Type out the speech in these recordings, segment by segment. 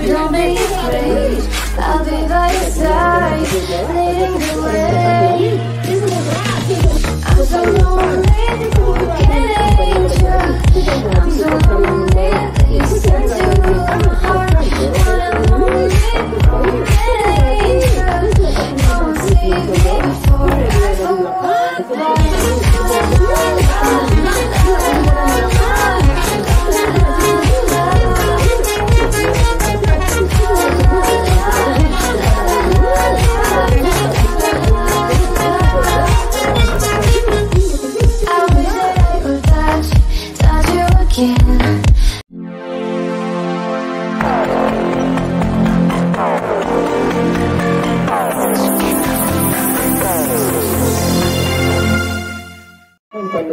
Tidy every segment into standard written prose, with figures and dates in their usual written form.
Don't be afraid, I'll be by your side, leading the way. I'm so lonely, getting you. I'm so lonely that you sent to my heart. What I'm lonely, getting you. No one sees me before I go.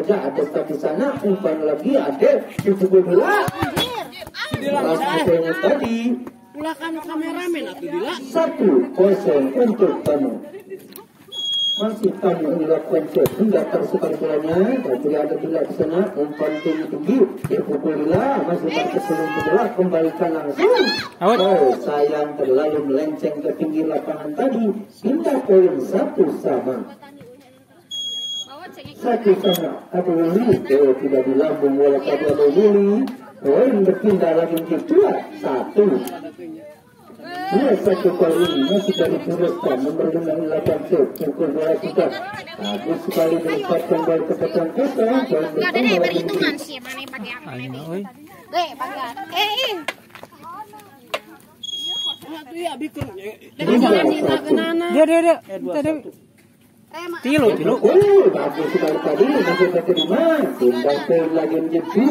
Ada di sana, umpan lagi ada di pukul bola. Rasanya tadi. Pulakan kameramen atau dila. 1-0 untuk kamu. Masih kamu melakukan set hingga tersekali bolanya. Tapi ada bila di sana, umpan tinggi di pukul bola masih terkeselung ke bola, kembalikan langsung. Oh sayang, terlalu melenceng ke pinggir lapangan tadi. Hingga poin 1-1. Satu sama ada Wuli, tidak di lambung bola tadi ada Wuli. Poin berpindah lagi menjadi 2-1. 2-1 kali ini masih dari Turuskan nomor 8 set. Pukul bola juga bagus sekali melempatkan bola ke petang kosong. Poin bertambah lagi menjadi Tilo. Bagus sekali tadi, masih terima. Timbang poin lagi menjadi 2-2.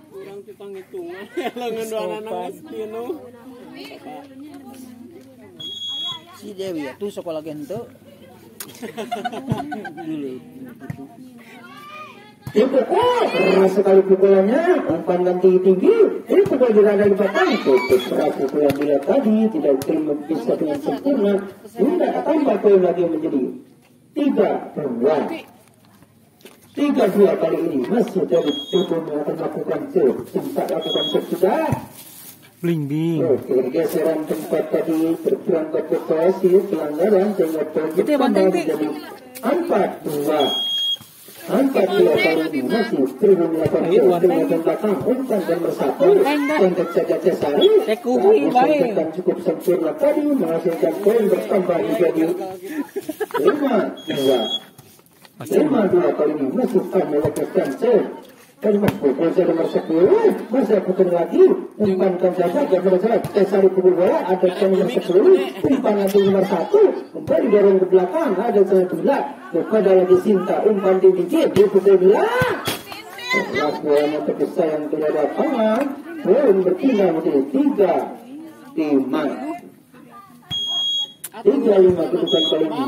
Kurang kita ngitungan. Lengan dua anak Pino. Si Dewi itu sekolah gento. Dulu. Keras sekali pukulannya, umpan dan tinggi. Ini pukul berada di batang. Cukup keras pukulan bila tadi tidak terima bisa dengan sempurna. Sudah tambah poin lagi menjadi 3-2. 3-2 kali ini masih dari Tubuh akan melakukan set. Sempat lakukan set sudah. Bling. Pergeseran tempat tadi berperangkat ke posisi pelanggaran sehingga poin bertambah menjadi 4-2. 4-2 kali ini masih Tribun 8 dengan belakang umpan dan bersatu untuk saja Cesari menghasilkan cukup sempurna tadi menghasilkan poin bertambah menjadi 5-2 kali ini masih kamu lepaskan set dan pukul nomor 10 masih putar lagi umpankan saja kepada Cesari pukul bola ada nomor 10 umpan lagi nomor 1 umpan didorong ke belakang ada sana bila kepada lagi Sinta umpan tinggi di pukul bola setelah bolanya terbesar yang keluar lapangan poin berpindah menjadi 3-5 kedudukan kali ini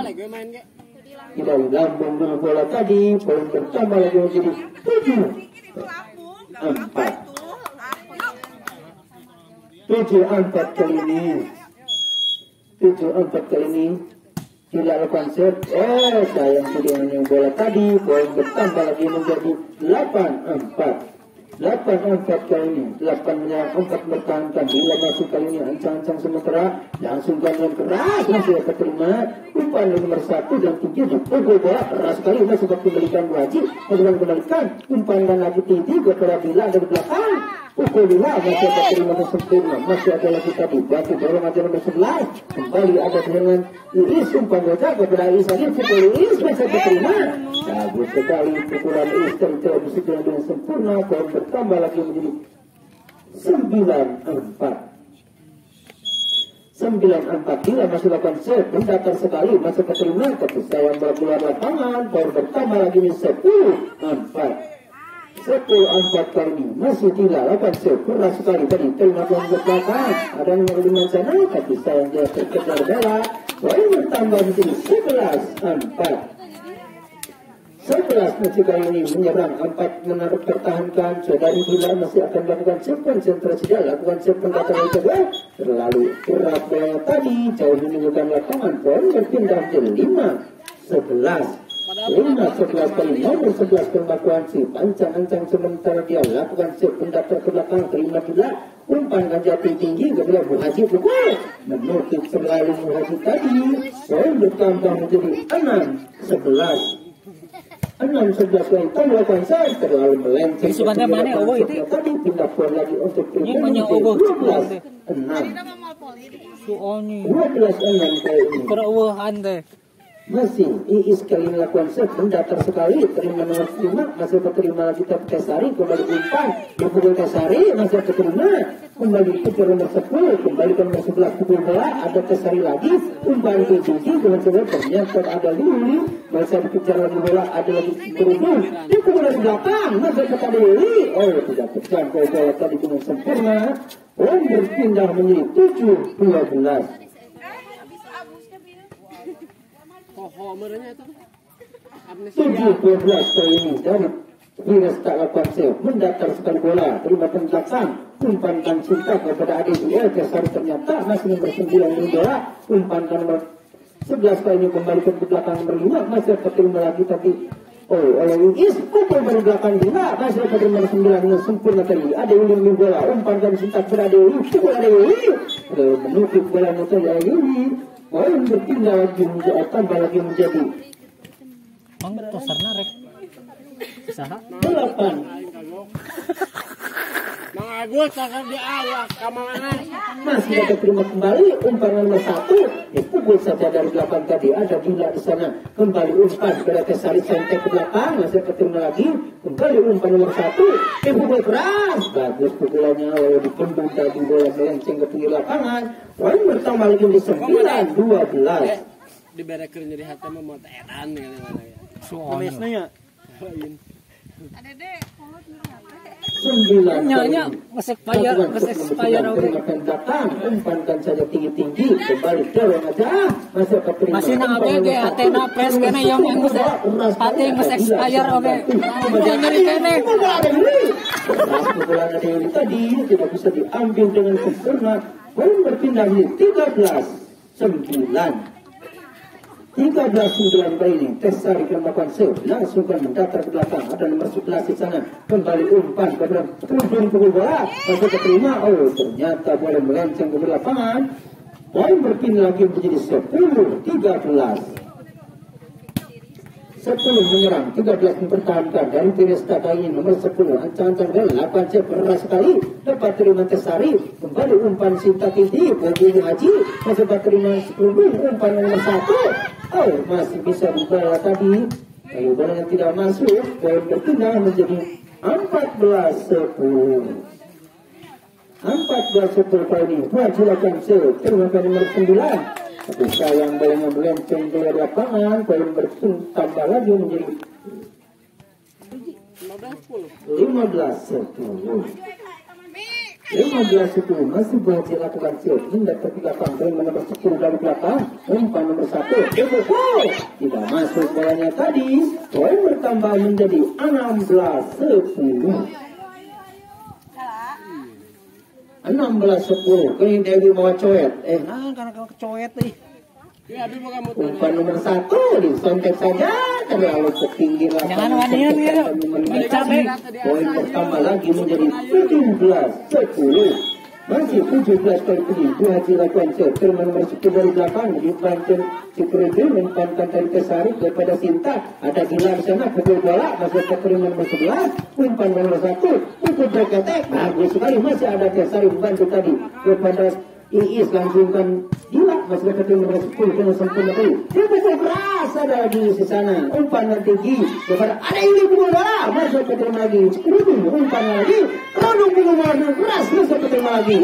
tidak lambung dulu bola tadi poin bertambah lagi menjadi 7-4 kali ini 7-4 kali ini tidak lakukan set. Sayang tidak hanya bola tadi poin bertambah lagi menjadi 8-4 kali ini 8 menyerang 4 bertahankan bila masuk kali ini ancang-ancang sementara langsung gantian keras masih dapat terima umpan nomor 1 dan 7 pukul bola keras sekali masih dapat kembalikan wajib kembalikan umpan dan lagi tinggi kepada bila dari belakang pukul bola masih dapat terima dan sempurna masih ada lagi tadi batu dorong aja nomor 11 kembali ada dengan Iis umpan saja kepada Iis lagi pukul Iis masih dapat terima bagus sekali pukulan Iis terus dengan sempurna poin bertambah lagi menjadi 9-4 bila masih lakukan set mendatar sekali masih keterima tapi sayang keluar lapangan poin bertambah lagi menjadi 10-4 kali ini masih tidak lakukan set keras sekali tadi terima poin ke belakang ada nomor 5 sana tapi sayang dia terkejar bola poin bertambah menjadi 11 masih kali ini menyerang 4 menaruh pertahankan saudari bila masih akan melakukan set konsentrasi dia lakukan set pendekatan kedua terlalu keras bola tadi jauh menunjukkan lapangan poin berpindah ke 5-11 Lima 11 kali nomor 11 pembakuan si ancang-ancang sementara dia lakukan si pendatar ke belakang terima juga umpan jati tinggi kepada Bu Haji pukul menutup selalu Bu Haji tadi poin bertambah menjadi 6-11 kali melakukan saya terlalu melenceng Sebenarnya mana obo itu? tadi pindah poin lagi untuk Ini banyak obo. 12-6 Soalnya 12-6 kali ini kerawahan deh. masih Iis kali melakukan set mendatar sekali terima nomor 5 masih terima lagi Tesari kembali umpan pukul Tesari masih terima kembali ke nomor 10 kembali ke nomor 11 pukul bola ada Tesari lagi umpan ke tinggi dengan sebab ternyata ada Luli masih dikejar lagi bola ada lagi berhubung di pukul belakang masih kepada Luli tidak terjangkau bola tadi dengan sempurna berpindah menjadi 7-12 7-12 kali ini dari Wiras tak lakukan save mendatar sekali bola terima penjelasan umpankan cinta kepada adik dia Tesari ternyata masih nomor 9 ini bola umpankan nomor 11 kali ini kembali ke belakang nomor 5 masih terima lagi tapi oleh Is pukul dari belakang 5 masih terima nomor 9 yang sempurna tadi ada Yuli bola umpankan cinta kepada adik Yuli pukul adik Yuli menutup bola itu adik Yuli poin berpindah lagi menjadi tambah lagi menjadi tosarna rek. Saha? 8. Mang Agus akan di awak kemana? Masih dapat terima kembali umpan nomor 1 dipukul saja dari belakang tadi ada gila di sana kembali umpan kepada Tesari sentek ke belakang masih ketemu lagi kembali umpan nomor 1 dipukul keras bagus pukulannya lalu dipendung tadi bola melenceng ke pinggir lapangan poin bertambah lagi di 9-12 Diberekeun jadi hati mah mau teedan ya. Soalnya Nyanya expired datang umpankan saja tinggi-tinggi kembali dorong aja masih na ABG Athena press kene yang geus hati geus expired oke nyeri kene pukulan Dewi tadi tidak bisa diambil dengan sempurna poin berpindah di 13-9 13-9 kali ini Tesari melakukan save langsung mendatar ke belakang ada nomor 11 di sana kembali umpan kepada ujung pukul bola masih keterima ternyata bola melenceng ke lapangan poin berpindah lagi menjadi 10-13 10 menyerang 13 mempertahankan dari Pinesta kali ini nomor 10 ancang-ancang dan 8 set beras sekali dapat terima Tesari kembali umpan Sinta tinggi bagi Haji masih dapat terima 10 umpan nomor 1 masih bisa dibawa tadi kalau bola yang tidak masuk poin berpindah menjadi 14-10 kali ini buat silakan set terima nomor 9 tapi sayang bolanya melenceng keluar lapangan poin bertambah lagi menjadi 15-10 masih berhasil lakukan siap hendak ke belakang poin nomor 10 dari belakang umpan nomor 1 tidak masuk bolanya tadi poin bertambah menjadi 16-10 kini Dewi mau coet karena kecoet nih. Ya, aduh kamu umpan nomor 1 disontek saja terlalu ke pinggir Jangan wadian ya. poin pertama lagi menjadi 17-10 masih 17 kali ini dua hasil lakukan terima nomor 10 dari belakang dibantu si Kredil mempankan dari Tesari kepada Sinta ada gila di sana pukul bola masih terima nomor 11 umpan nomor 1 pukul berketek bagus sekali masih ada Tesari membantu tadi kepada Iis langsungkan gila masih terima nomor 10 dengan sempurna tadi dia pukul keras ada lagi di sana umpan tinggi kepada ada ini pukul bola masih terima lagi Kredil umpan lagi Rodong pukul bola keras masih terima lagi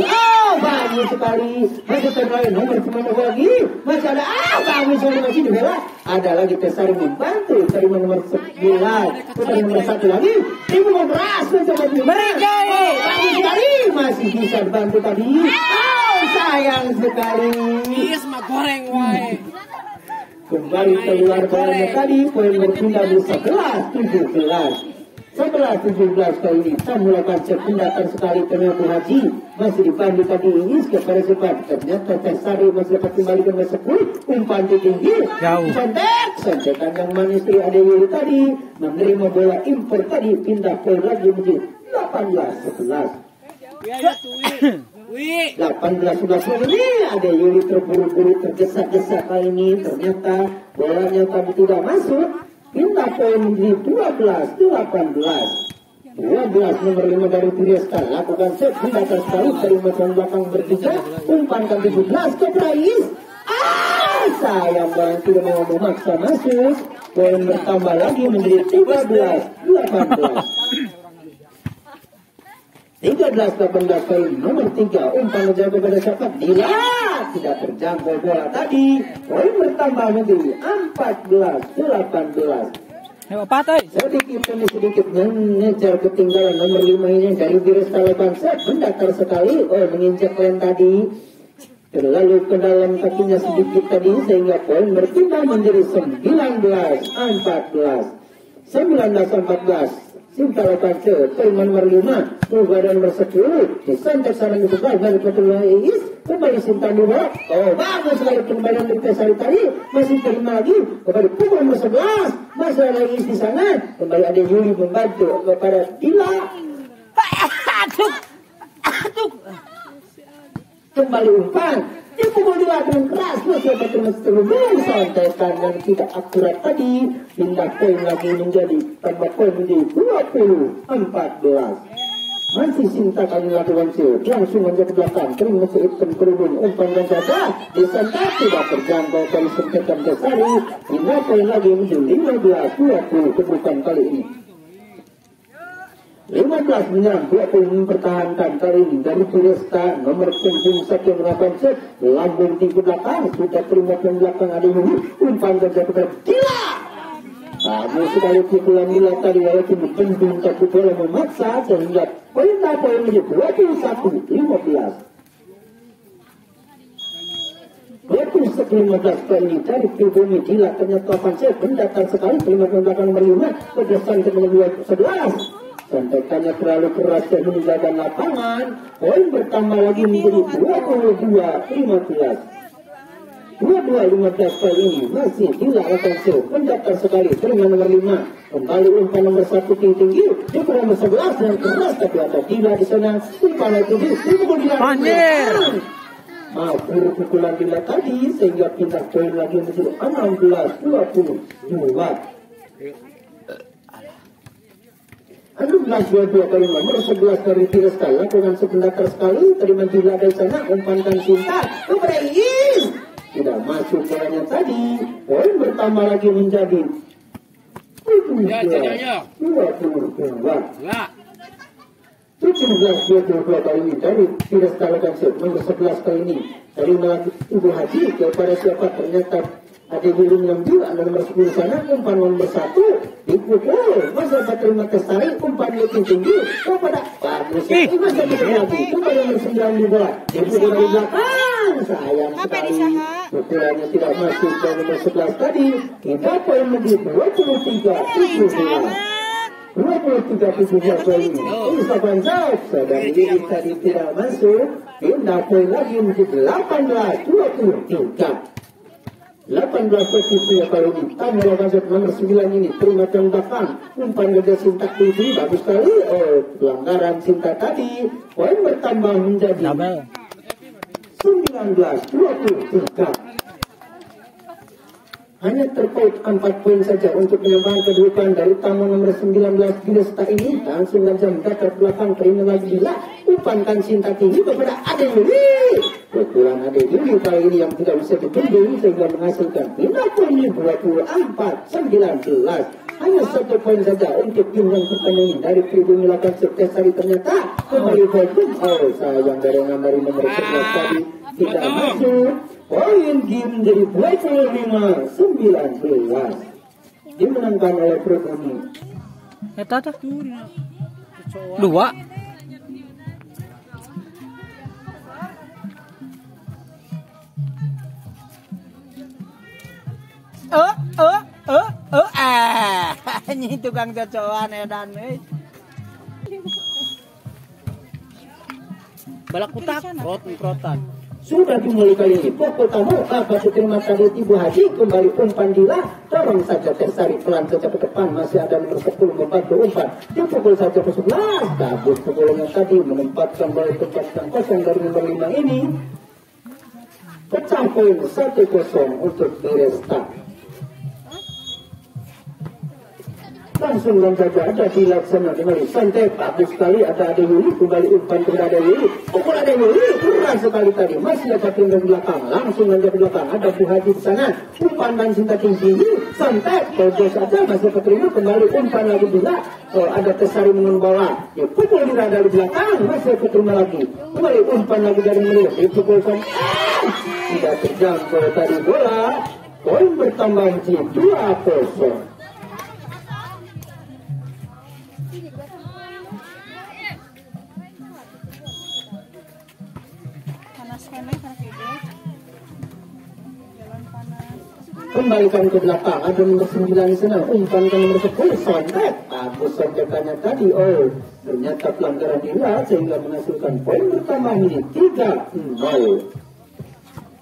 bagus sekali masih terima nomor 10 lagi masih ada bagus sekali masih dibela ada lagi Tesari membantu terima nomor 11 putar nomor 1 lagi pukul keras masih terima bagus sekali masih bisa dibantu tadi sayang sekali Is mah goreng wae. kembali keluar bolanya tadi poin berpindah di 11-17 kali ini saya melakukan pendataan sekali penyapu Haji masih dipandu tadi ini kepada cepat ternyata Tesari masih dapat kembali ke nomor 10 umpan tinggi jauh sontek Santekan yang manis dari Ade Yuli tadi menerima bola impor tadi, pindah poin lagi menjadi 18-11. Ya tuh. Wi. 18-11 ini Ade Yuli terburu-buru tergesa-gesa kali ini, ternyata bolanya tadi tidak masuk, pindah poin menjadi 12-18. 12 nomor 5 dari Tiresta lakukan set mendatar sekali dari macam belakang bertiga, umpankan 17 ke Prais. Sayang banget tidak mau memaksa masuk. Poin bertambah lagi menjadi 13-18. 13-18 kali nomor 3 umpan menjaga pada siapa? Dila tidak terjangkau bola tadi. Poin bertambah menjadi 14-18. Sedikit demi sedikit mengejar ketinggalan nomor 5 ini dari Tiresta lakukan set mendatar sekali. Menginjak poin tadi. Terlalu ke dalam kakinya sedikit tadi sehingga poin bertambah menjadi 19-14. 19-14. Sinta lakukan set poin nomor 5. Badan bersepuluh. Disantek sarang ke sebelah dari Petul Is. Kembali Sinta dua. Bagus sekali kembali dari Pesari tadi. Masih terima lagi kepada pukul nomor 11. Masih ada Is di sana. Kembali Ade Yuli membantu kepada Dila. Kembali umpan. Dipukul Dila dengan keras. Masih ada terus santekan yang tidak akurat tadi. Pindah poin lagi menjadi tambah poin menjadi 20-14. Masih Sinta kali lakukan shoot. Langsung menjadi ke belakang. Terima sehitam kerudung. Umpan dan saja. Disanta tidak terjangkau kali sentekan ke Sari. Pindah poin lagi menjadi 15-20. Kebukan kali ini. 15 menyerang, 20 mempertahankan kali ini dari Tiresta nomor punggung 1 yang melakukan set. Lambung tinggi belakang. Sudah terima poin belakang ada ini. Umpan dan saja ke Dila. Bagus sekali pukulan Dila tadi walaupun dipendung tapi bola memaksa sehingga poin menjadi 21-15. 21-15 kali ini dari pribumi Dila ternyata Pansel mendatang sekali terima poin belakang nomor 5 berdesan ke nomor 11. Santekannya terlalu keras dan meninggalkan lapangan. Poin bertambah lagi menjadi 22-15. 22-15 kali ini masih Dila Pansel mendatang sekali terima nomor 5. Kembali umpan nomor 1 tinggi di nomor 11 dan keras tapi ada Dila di sana. Umpan itu Banjir. Maafur pukulan Dila tadi sehingga pindah poin lagi menjadi 16-22. 16-22 kali nomor 11 dari Tiresta lakukan sebentar sekali terima Dila dari sana umpankan Sinta ke Prais. Tidak masuk bolanya tadi. Poin bertambah lagi menjadi 17-22 kali ini dari Tiresta lakukan set nomor 11 kali ini dari melakukan Ibu Haji kepada siapa ternyata ada burung yang juga ada nomor 10 sana umpan nomor 1 dipukul masa terima ke Sari umpan lebih tinggi kepada bagus masa lagi kepada nomor 9 juga dipukul dari belakang sayang sekali pukulannya tidak masuk dan nomor 11 tadi kita poin menjadi 23-17 kali ini Isa Pansel sedang diri tadi tidak masuk pindah poin lagi menjadi 18-23. 18-23 kali ini tambah lakukan nomor 9 ini terima tembakan umpan gajah Sinta tinggi bagus sekali pelanggaran Sinta tadi poin bertambah menjadi 19-23. Hanya terpaut 4 poin saja untuk menyambang kedudukan dari tamu nomor 19 Tiresta ini langsung saja mendatar belakang terima lagi Dila umpankan Sinta tinggi kepada Ade Yuli. Kekurang Ade Yuli kali ini yang tidak bisa ditundung sehingga menghasilkan pindah poin 24-19. Hanya 1 poin saja untuk tim yang pertandingan dari tribun melakukan sukses hari ternyata kembali fokus. Sayang dari nomor 11 tadi tidak masuk. Poin game menjadi 25-19. Dimenangkan oleh Pribumi. Eta tuh 2. Ini tukang cocokan edan balak utak protan. Sudah kembali kali ini pokok tamu apa terima tadi Ibu Haji kembali umpan Dila dorong saja Tesari pelan saja ke depan, masih ada nomor 10 membantu umpan, dipukul saja ke 11, bagus pukulannya tadi menempatkan bola tempatkan kosong dari nomor 5 ini, pecah poin 1-0 untuk Diresta. Langsung dan saja ada dilaksanakan kembali santai, bagus sekali, ada Yuli kembali umpan kepada Yuli, pukul ada Yuli keras sekali tadi, masih ada tinggal di belakang, langsung dan ke belakang ada Bu Haji di sana, umpan dan cinta tinggi santai, kalau saja masih keterima kembali umpan lagi bila ada Tesari mengembawa, ya pukul di dari belakang, masih keterima lagi kembali umpan lagi dari Melih, dipukul tidak terjangkau tadi bola, poin bertambah menjadi 2-0. Kembalikan ke belakang, ada nomor 9 di sana, umpan ke nomor 10, sontek, bagus sontekannya tadi, ternyata pelanggaran dia sehingga menghasilkan poin bertambah ini 3-0.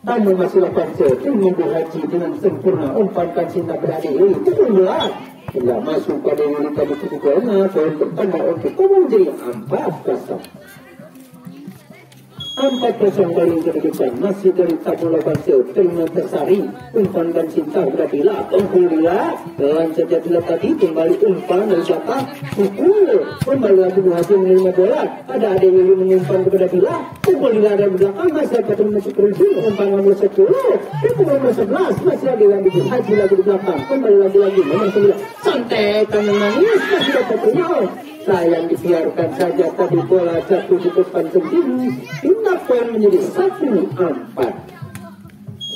Namun masih 8-1, Minggu Haji dengan sempurna, umpankan Sinta berada Yuli, pukul bola, tidak masuk pada Yuli tadi cukup lama, poin bertambah untuk menjadi 4-0. 4-0 kali kedudukan, masih dari tabung 8-1, terima Tesari, umpan dan Sinta berarti lah, Tengkulila, dan saja tidak tadi, kembali umpan dari belakang, pukul, kembali lagi berhasil menerima bola, ada Yuli mengumpan kepada Bila, pukul Bila ada belakang, masih dapat masuk terusir, umpan nomor 10, pukul nomor 11, masih ada yang bikin Haji lagi di belakang, kembali lagi, nomor 9, santai, tangan manis, masih dapat terima, sayang dibiarkan saja tadi bola jatuh di depan sendiri, hingga poin menjadi 1-4.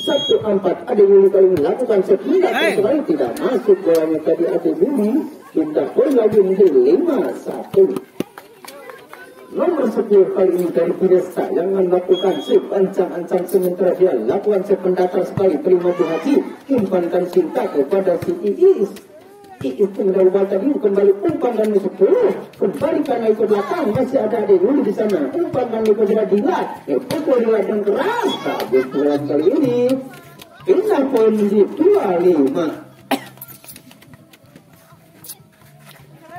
1-4, ada Yuli kali melakukan sepindah sekali tidak masuk bolanya tadi ada Yuli, hingga poin lagi menjadi 5-1. Nomor 10 kali ini dari Diresta yang melakukan sip ancang-ancang sementara dia lakukan sip pendatar sekali, terima Bu Haji, umpankan Sinta kepada si Iis. Itu mendapat tadi kembali umpan dan 10, kembalikan lagi ke belakang, masih ada Yuli di sana, umpan dan kepada Dila, pukul Dila dan keras, bagus bola kali ini, pindah poin di 25.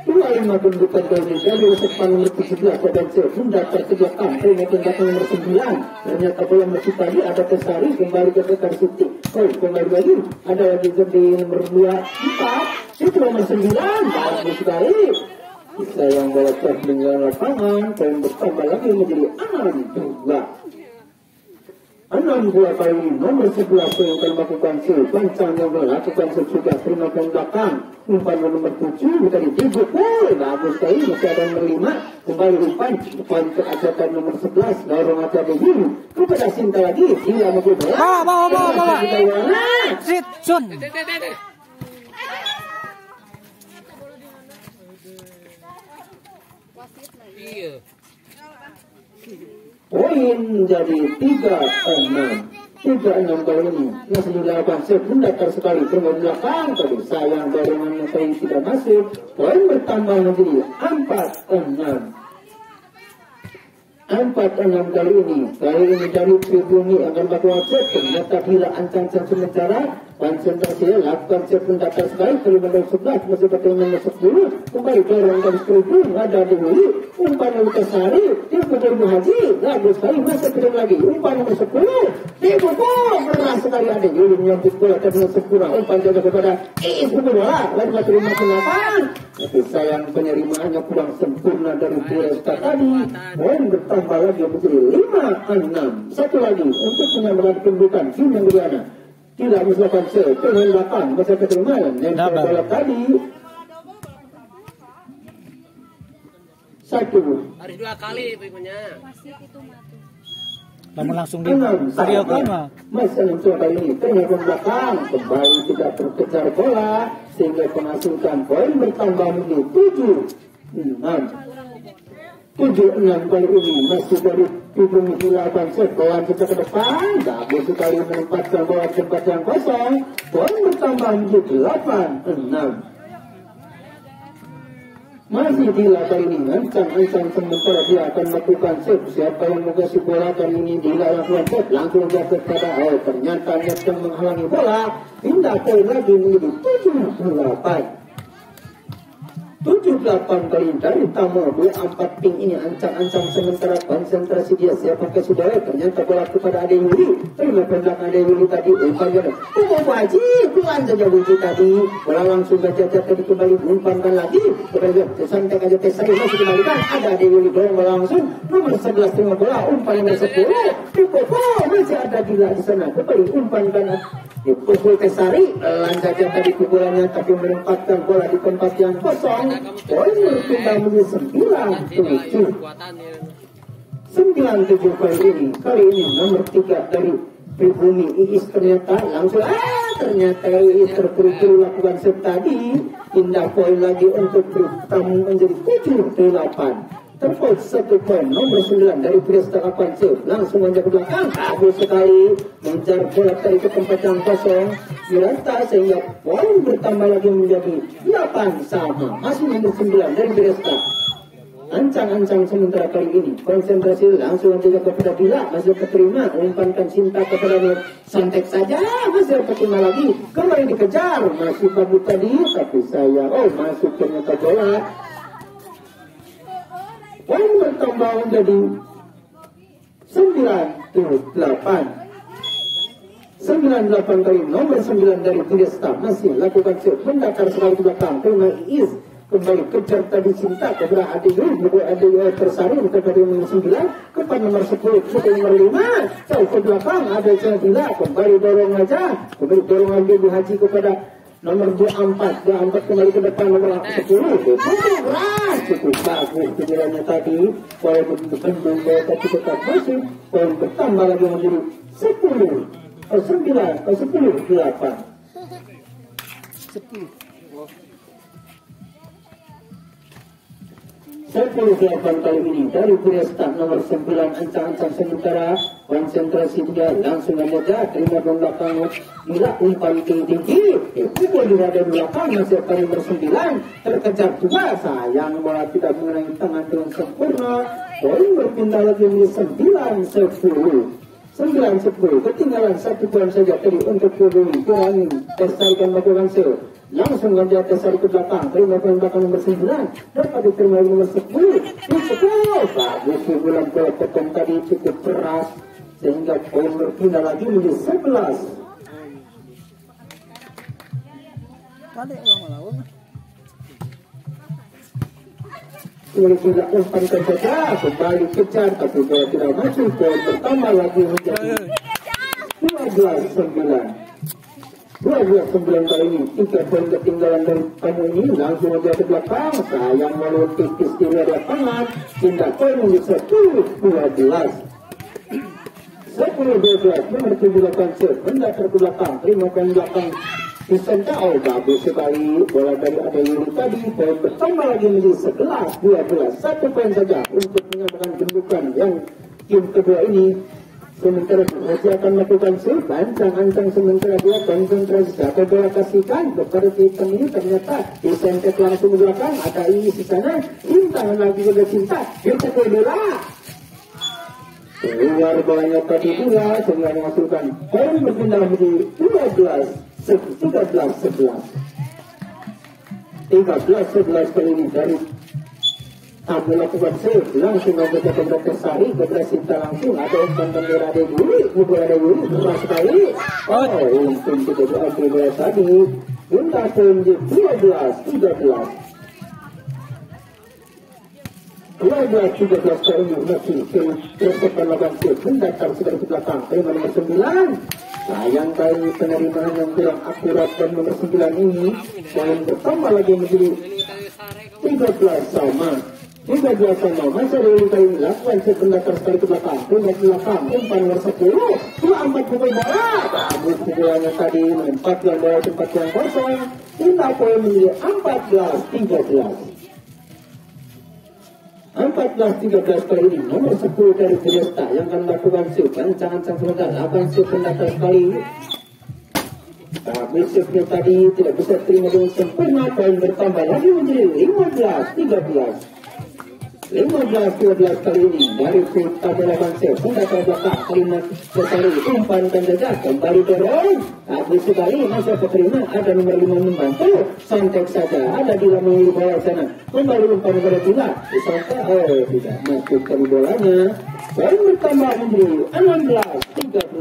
25 pendudukan kali ini dari depan nomor 17 dan mendatar ke belakang, terima tindakan nomor 9, ternyata bola masih tadi ada Tesari kembali ke dekat Siti, kembali lagi, ada lagi di nomor 24. Itu nomor 9, bagus sekali. Sayang bola tertinggal lapangan, poin bertambah lagi menjadi 6-2. 6-2 kali ini, nomor 11 yang akan melakukan pancang yang melakukan sudah terima ke belakang, umpan nomor 7, tadi dipukul, bagus sekali, masih ada nomor 5, kembali umpan ke ajakan nomor 11, dorong aja begini, kepada Sinta lagi, dia mau bola. Bawa. Sit, Sun. Poin jadi 3-6 kali ini, masih dilakukan sebentar sekali terus belakang tadi, sayang dorongannya tadi tidak masuk, poin bertambah menjadi 4-6 kali ini dari Pribumi akan melakukan set, ternyata bila ancang-ancang sementara, konsentrasi lakukan set pendatar sekali, terima nomor 11, masih pakai nomor 10, kembali dorong dari Pribumi, ada Yuli, umpan nomor Tesari, dia pukul Bu Haji, bagus sekali, masih kirim lagi, umpan nomor 10, dipukul, keras sekali ada Yuli menyambut bola, terima sempurna, umpan jaga kepada pukul bola, lalu terima ke-8, tapi sayang penerimaannya kurang sempurna dari Diresta tadi, poin bertambah lagi menjadi 5-6. Satu lagi untuk menyamakan kedudukan tim yang beriana. Tidak misalkan dengan 8 masa keterimaan yang bola tadi. 1 harus 2 kali punya. Namun langsung di Mario Kima. Masa yang kali ini ternyata belakang kembali tidak terkejar bola sehingga menghasilkan poin bertambah menjadi 7-6 kali ini, masih dari Pribumi dilakukan set, bola kita ke depan, bagus sekali menempatkan bola tempat yang kosong, poin bertambah menjadi 8-6. Masih di latar ini ancang-ancang sementara dia akan melakukan save. Siapa yang mengasih bola kali ini dilakukan save, langsung jatuh pada ternyata yang menghalangi bola. Pindah poin lagi menjadi 78 kali dari Tamo 24 ping ini ancang-ancang sementara konsentrasi dia siapa ke saudara ternyata bola kepada Ade Yuli terima pendak Ade Yuli tadi umpannya Haji pulang saja wujud tadi bola langsung saja tadi kembali umpankan lagi kepada santai aja Tesari masih kembalikan ada Ade Yuli dorong bola langsung nomor 11 terima bola umpan nomor 10 masih ada gila di sana kembali umpankan dipukul Tesari lanjutnya tadi pukulannya tapi menempatkan bola di tempat yang kosong. Poin berpindah menjadi 97 poin ini. Kali ini nomor 3 dari Pribumi Iis ternyata langsung ternyata Iis terpuru-puru lakukan set tadi. Pindah poin lagi untuk Tamu menjadi 78. Terpaut 1 poin nomor 9 dari Presta Apansif langsung menjadi belakang bagus sekali mengejar bola dari ke tempat yang kosong dirata sehingga poin bertambah lagi menjadi 8 sama masih nomor 9 dari Presta. Ancang-ancang sementara kali ini konsentrasi langsung saja kepada Bila masih keterima umpankan Sinta kepada Santek saja masih keterima lagi kembali dikejar masih bagus tadi tapi saya masuk ternyata bola. Poin bertambah menjadi 98 kali nomor 9 dari Presta masih lakukan save mendakar sekali ke belakang terima Iis kembali kejar tadi Sinta kepada Ade Yuli tersari kepada nomor 9 kepada nomor 10 ke nomor 5 jauh ke belakang ada Bila kembali dorong aja kembali dorong lagi Bu Haji kepada nomor 24 kembali ke depan nomor 10 cukup bagus kejalannya tadi poin berkembang tapi tetap masih poin bertambah lagi menjadi 10 kali ini dari Presta nomor 9 ancang-ancang sementara konsentrasi dia langsung aja terima belakang Bila umpan tinggi pukul di rada belakang masih nomor 9 terkejar juga sayang bola tidak mengenai tangan dengan sempurna poin berpindah lagi menjadi 9-10 ketinggalan 1 poin saja tadi untuk Pribumi kurangin Tesarikan melakukan save langsung saja Tesari ke belakang terima poin belakang nomor 9 dapat diterima nomor 10 bagus pukulan bola potong tadi cukup keras sehingga poin berpindah lagi menjadi 11 tadi ulang-ulang Kembali tidak umpankan saja kembali kejar tapi bola tidak masuk poin pertama lagi menjadi 12-9 kali ini 3 poin ketinggalan dari Tamu ini langsung aja ke belakang sayang melalui tipis di luar lapangan tindak poin menjadi 10-12 nomor 7 save mendakar ke belakang terima poin belakang Visenta bagus sekali bola dari Ade Yuli tadi poin bertambah lagi menjadi 11-12 1 poin saja untuk menyamakan kedudukan yang tim kedua ini sementara masih akan melakukan save ancang-ancang sementara dia konsentrasi satu bola kasihkan kepada tim ini ternyata Visenta langsung ke belakang ada ini di sana Cinta lagi kepada Cinta kita ke bola keluar bolanya tadi pula sehingga menghasilkan poin berpindah menjadi 13-11 kali ini dari Tamu lakukan save langsung membaca kepada Tesari kepada Sinta langsung ada umpan bendera Ade Yuli pukul Ade Yuli keras sekali untung tidak diambil tadi pindah poin di 12-13 13 kali ini masih tersepan lakukan save mendakar sekali ke belakang terima nomor 9 sayang kali penerimaan yang kurang akurat dan nomor 9 ini poin bertambah lagi menjadi 13 sama masa dari kali ini lakukan save mendakar sekali ke belakang terima ke belakang umpan nomor 10 4 pukul bola bagus pukulannya tadi menempatkan bola tempat yang kosong tindak poin menjadi 14-13 kali ini nomor 10 dari Presta yang akan melakukan save ancang-ancang sebentar akan save mendakar sekali Tapi setnya tadi tidak bisa terima dengan sempurna, poin bertambah lagi menjadi 15-13. 15-13 kali ini dari Putra Belakan Sel hendak ke belakang kalimat sekali umpan dan jajah kembali dorong. Habis sekali masa peterima ada nomor 5 membantu, santai saja ada di dalam bola sana. Kembali umpan kepada Tila disangka tidak masuk ke bolanya. Poin bertambah menjadi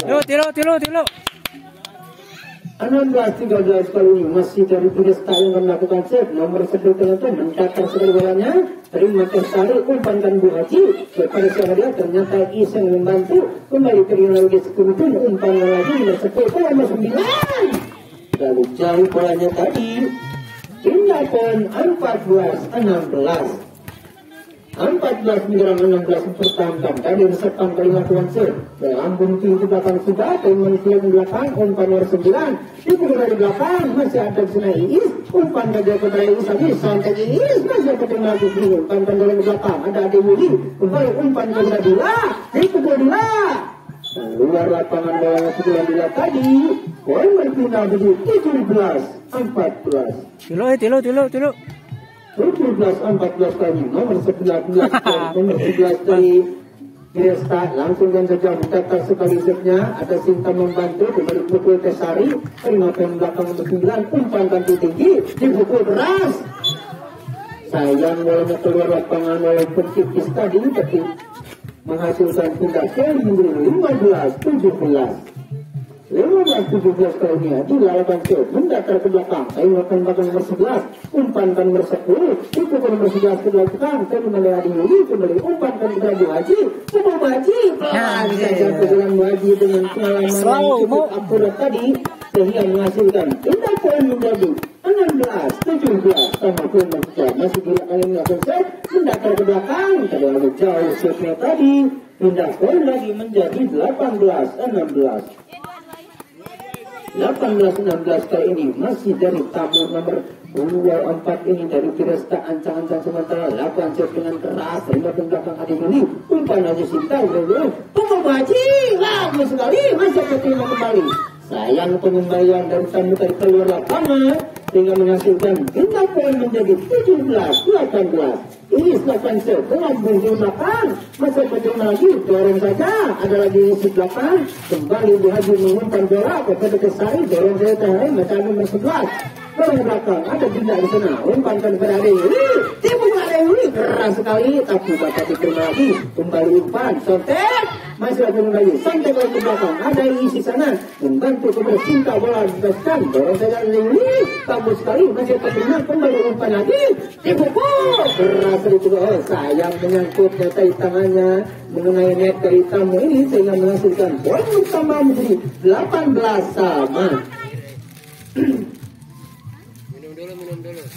16-13. Tilo. 16-13 kali ini masih dari Puresta yang melakukan set nomor 1 itu mencatat sekali bolanya, terima tersari umpankan Bu Haji kepada siapa dia, ternyata Iseng membantu kembali terima lagi sekutu umpan lagi nomor 10 nomor 9 lalu jauh bolanya tadi hingga poin 14-16. 14 menyerang 16 pertahankan dari resepan kali melakukan set lambung tinggi belakang sudah teman di belakang umpan nomor 9 itu dari belakang masih ada Senai Iis umpan gajah kepada Iis lagi santai Iis masih ada terima lagi umpan dari belakang ada Ade Wudi kembali umpan kepada Dila itu Dila luar lapangan bola sebelah Dila tadi poin berpindah menjadi 17-14. Tilo. 17-14 kali nomor 11 nomor 11 dari Puresta langsung dan saja mencatat sekali setnya ada Sinta membantu kembali pukul Tesari terima poin belakang nomor 9 umpan ganti tinggi dipukul keras sayang bolanya keluar lapangan walaupun tipis tadi tapi menghasilkan tindakan menjadi 15-17. 15-17 kali ini di lawan set mendatar ke belakang umpan belakang nomor 11 umpankan nomor 10 itu ke nomor 11 ke belakang kembali Adi Wudi kembali umpankan kepada Bu Haji pelan saja pejalan Bu Haji dengan pengalaman yang cukup akurat tadi sehingga menghasilkan tindak poin menjadi 16-17 sama poin masih gila kali melakukan set mendatar ke belakang terlalu jauh setnya tadi pindah poin lagi menjadi 18-16. 18-16 kali ini masih dari tamu nomor 24 ini dari Puresta ancang-ancang sementara lakukan set dengan keras terima belakang Adi Wudi umpan aja Sinta tunggu Haji lagi sekali masih terima kembali sayang pengembalian dari tamu dari keluar lapangan sehingga menghasilkan tindak poin menjadi 17-18. Ini lakukan set lambung di belakang masa terima lagi dorong saja ada lagi isi belakang kembali Bu Haji mengumpan bola kepada Kesari dorong saya terhari macam nomor 11 dorong belakang ada Dinda di sana umpankan kepada Ade Wudi tipu Ade Wudi keras sekali tapi dapat diterima lagi kembali umpan sontek masih lagi kembali sampai ke belakang ada isi sana membantu kepada Sinta bola dibebaskan dorong saja Ade Wudi bagus sekali masih terima kembali umpan lagi tipu keras itu sayang menyangkut dari tangannya mengenai net dari tamu ini sehingga menghasilkan poin utama menjadi 18 sama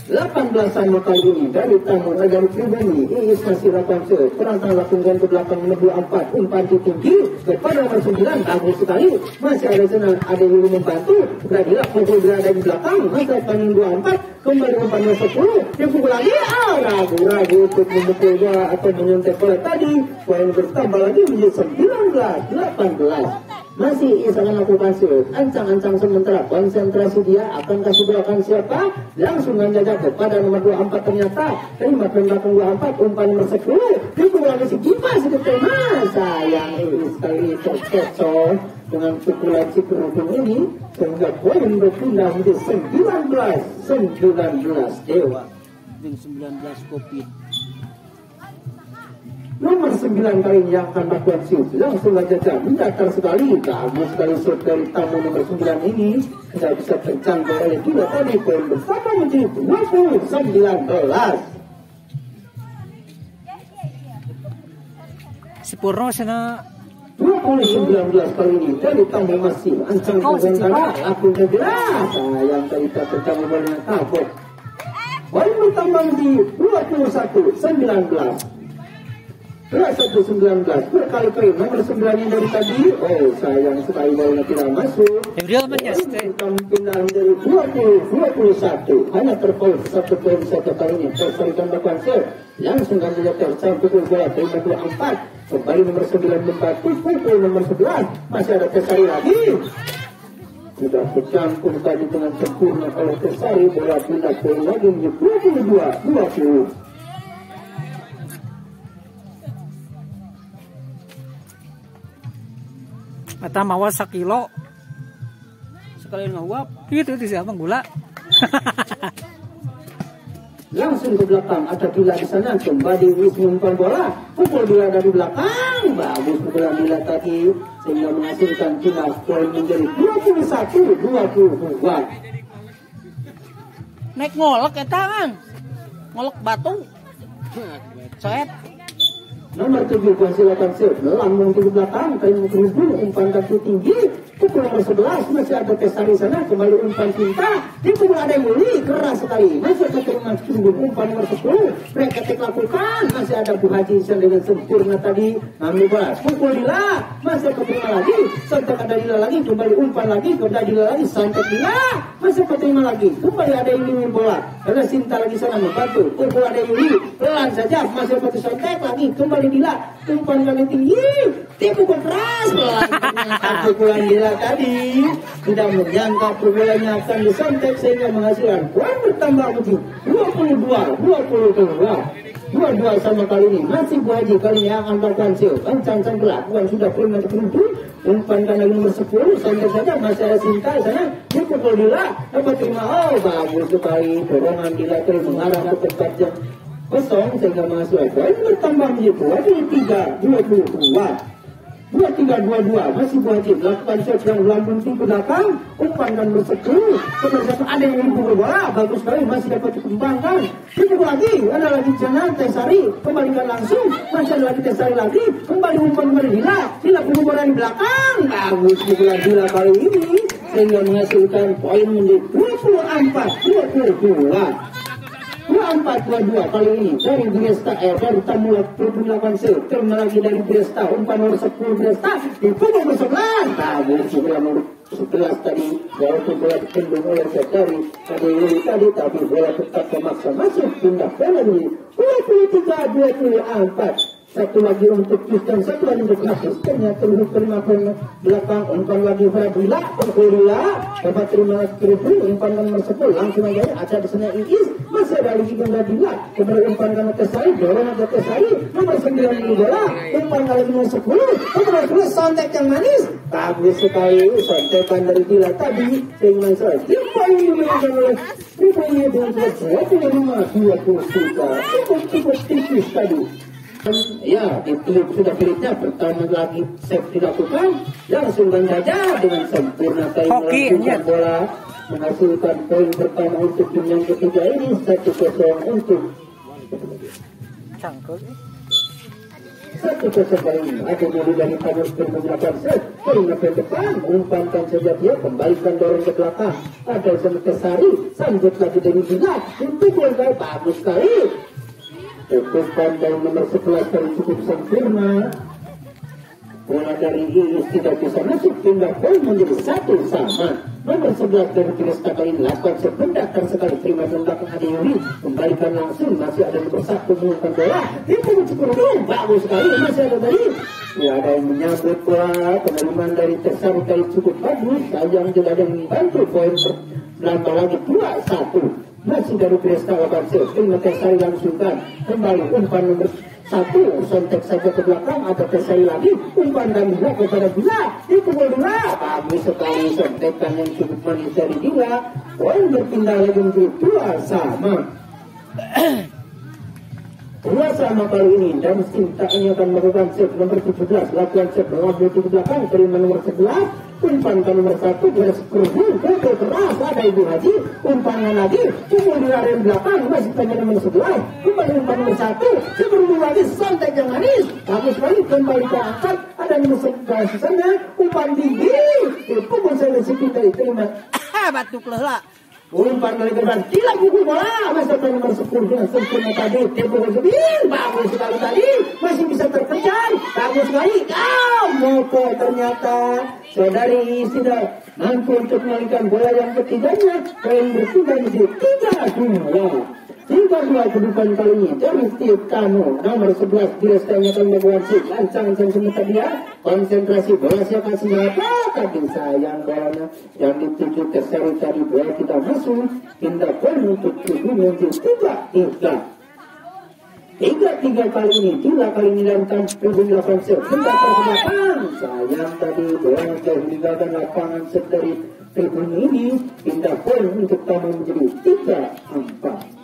18 sama kali ini dari tamu dari pribadi Iis masih lakukan set perantara lakukan ke belakang nomor 4 umpan tinggi kepada nomor 9 bagus sekali masih ada sana ada yang membantu beradilah pukul berada di belakang masa panen 24 kembali umpan nomor 10 dipukul lagi ragu-ragu untuk memukul bola atau menyuntik bola tadi poin bertambah lagi menjadi 19-18 masih Isangan lakukan set ancang-ancang sementara konsentrasi dia akan kasih bola akan siapa langsung menjaga kepada nomor 24 ternyata terima belakang 24 umpan nomor 10 dipukul lagi si kipas itu terima sayang sekali terkecoh dengan pukulan si kerudung ini sehingga poin berpindah menjadi 19-19 Dewa 19 kopi nomor 9 kali ini yang akan melakukan shoot langsung saja mendatar sekali bagus sekali shoot dari tamu nomor 9 ini tidak bisa terjangkau oleh Dila tadi poin bersama menjadi 20-19 Sipurno sana 20-19 kali ini dari tamu masih ancang sementara akun jelas sayang tadi tak terjangkau oleh takut poin bertambah menjadi 21-19 21-19 berkali-kali nomor 9 yang dari tadi sayang sekali bolanya tidak masuk pindahan dari 20-21 hanya terpaut 1 poin saja kali ini persalikan lakukan set langsung kan menyetor sampai ke bola terima 24 kembali nomor 9 membantu pukul nomor 11 masih ada Tesari lagi sudah tercampur tadi dengan sempurna oleh Tesari. Bola pindah poin lagi menjadi 22-20. Eta mawa sakilo sekali ngawap itu siapa gula. Langsung ke belakang, ada Dila di sana, kembali Wisnu umpan bola, pukul Dila dari belakang, bagus pukulan Dila tadi, sehingga menghasilkan jumlah poin menjadi 21-22. Naik ngolek eta kan, ngolek batu, coet. Nomor 7 silakan set, lambung ke belakang, kali berhubung umpan kaki tinggi, pukul nomor 11 masih ada Tesari sana, kembali umpan cinta, pukul ada Muli, keras sekali, masih ada terima sungguh umpan nomor 10, mereka lakukan, masih ada Bu Haji dengan sempurna tadi, ngambil bola, pukul Dila, masih keterima lagi, santek ada Dila lagi, kembali umpan lagi, kepada Dila lagi, santek Dila, masih keterima lagi, kembali ada Yuli bola, ada Sinta lagi sana membantu, pukul ada Yuli, pelan saja, masih seperti santek lagi, kembali Dila, umpan kali tinggi, pukul keras, pukulan Dila tadi tidak menyangka pukulannya akan disantet sehingga menghasilkan poin bertambah menjadi 22 sama kali ini masih Bu Haji kali ini yang angkat pensil kencang gelap sudah pernah terkumpul umpan kali nomor 10 santet saja masih ada Sinta sana dipukul Dila dapat terima bagus sekali dorongan Dila terus mengarah ke tempat yang kosong sehingga menghasilkan poin bertambah menjadi 23-22. 23-22 masih Bu Haji melakukan shot yang lambung ke belakang umpan dan bersekutu kemudian ada yang dipukul bola bagus sekali masih dapat dikembangkan dipukul lagi ada lagi jangan Tesari kembalikan langsung masih ada lagi Tesari lagi kembali umpan kembali Dila pukul bola di belakang bagus pukulan Dila kali ini sehingga menghasilkan poin menjadi 24-22 24-22 kali ini dari Bresta dari Tamulak Perpulakan Sel terima lagi dari Bresta umpan nomor 10 Bresta di pukul nomor 11 bagus bola nomor 11 tadi walaupun bola dikendung oleh Setari tadi tapi bola tetap memaksa masuk pindah bola ini 23-24 satu lagi untuk Kristen, satu lagi untuk Hafiz. Ternyata terima poin belakang, umpan lagi Fadila, Fadila, dapat terima umpan nomor 10, langsung aja ada di sana Iis, masih ada lagi Fadila, kemudian umpan nomor Tesari, dorong ada Tesari, nomor 9 bola, umpan lagi nomor 10, nomor 10 sontek yang manis, bagus sekali sontekan dari Dila tadi, sehingga saya poin diberikan oleh poinnya dengan 25-23, cukup tipis tadi. Ya, itu sudah pilihnya pertama lagi save dilakukan langsung saja dengan sempurna kali melakukan bola menghasilkan poin pertama untuk tim yang ketiga ini 1-0 untuk 1-0 kali ini ada dulu dari Tamus menggunakan set poin ke depan umpankan saja dia kembalikan dorong ke belakang ada sama Tesari sambut lagi dari Dila itu gol bagus sekali umpan dari nomor 11 dari cukup sempurna bola dari Iis tidak bisa masuk hingga poin menjadi 1-1 nomor 11 dari Krista kali 8 sebentar sekali terima dari belakang ada Yuri kembalikan langsung masih ada nomor 1 menggunakan bola itu cukup bagus sekali masih ada tadi ya ada yang menyambut bola penerimaan dari Tesari kali cukup bagus sayang tidak ada yang membantu poin bertambah lagi 2-1 masih dari Krista Wabansil terima Tesari langsungkan kembali umpan nomor 1 sontek saja ke belakang ada Tesari lagi umpan dan Dila kepada Dila dipukul Dila bagus sekali sontekan yang cukup manis dari Dila poin berpindah lagi menjadi 2-2 kali ini dan Sinta ini akan melakukan set nomor 17 lakukan set mengambil ke belakang terima nomor 11 umpan ke nomor 1 dari Skurvin pukul keras ada Ibu Haji umpannya lagi pukul di area belakang masih tanya nomor 11 kembali umpan nomor 1 sebelum lagi santai yang manis bagus sekali kembali ke angkat ada nomor 11 di sana umpan tinggi pukul saya sedikit dari terima batuk lah umpan dari depan tidak pukul bola masih ke nomor 10 dengan sempurna tadi pukul sebin bagus sekali tadi masih bisa terkejar bagus sekali moko ternyata saudari sudah mampu untuk mengalihkan bola yang ketiganya poin berpindah menjadi 3-2 3-2 kedudukan kali ini dari Steve Kano nomor 11 Direstanya akan melakukan sip ancang-ancang sementara dia konsentrasi bola siapa siapa tapi sayang bolanya yang dituju ke seri tadi bola tidak masuk pindah poin untuk tribun untuk 3-3 kali ini 3 kali ini dan tribun lapangan sip pindah ke belakang sayang tadi bola jauh meninggalkan lapangan sip dari tribun ini pindah poin untuk tamu menjadi 3-4.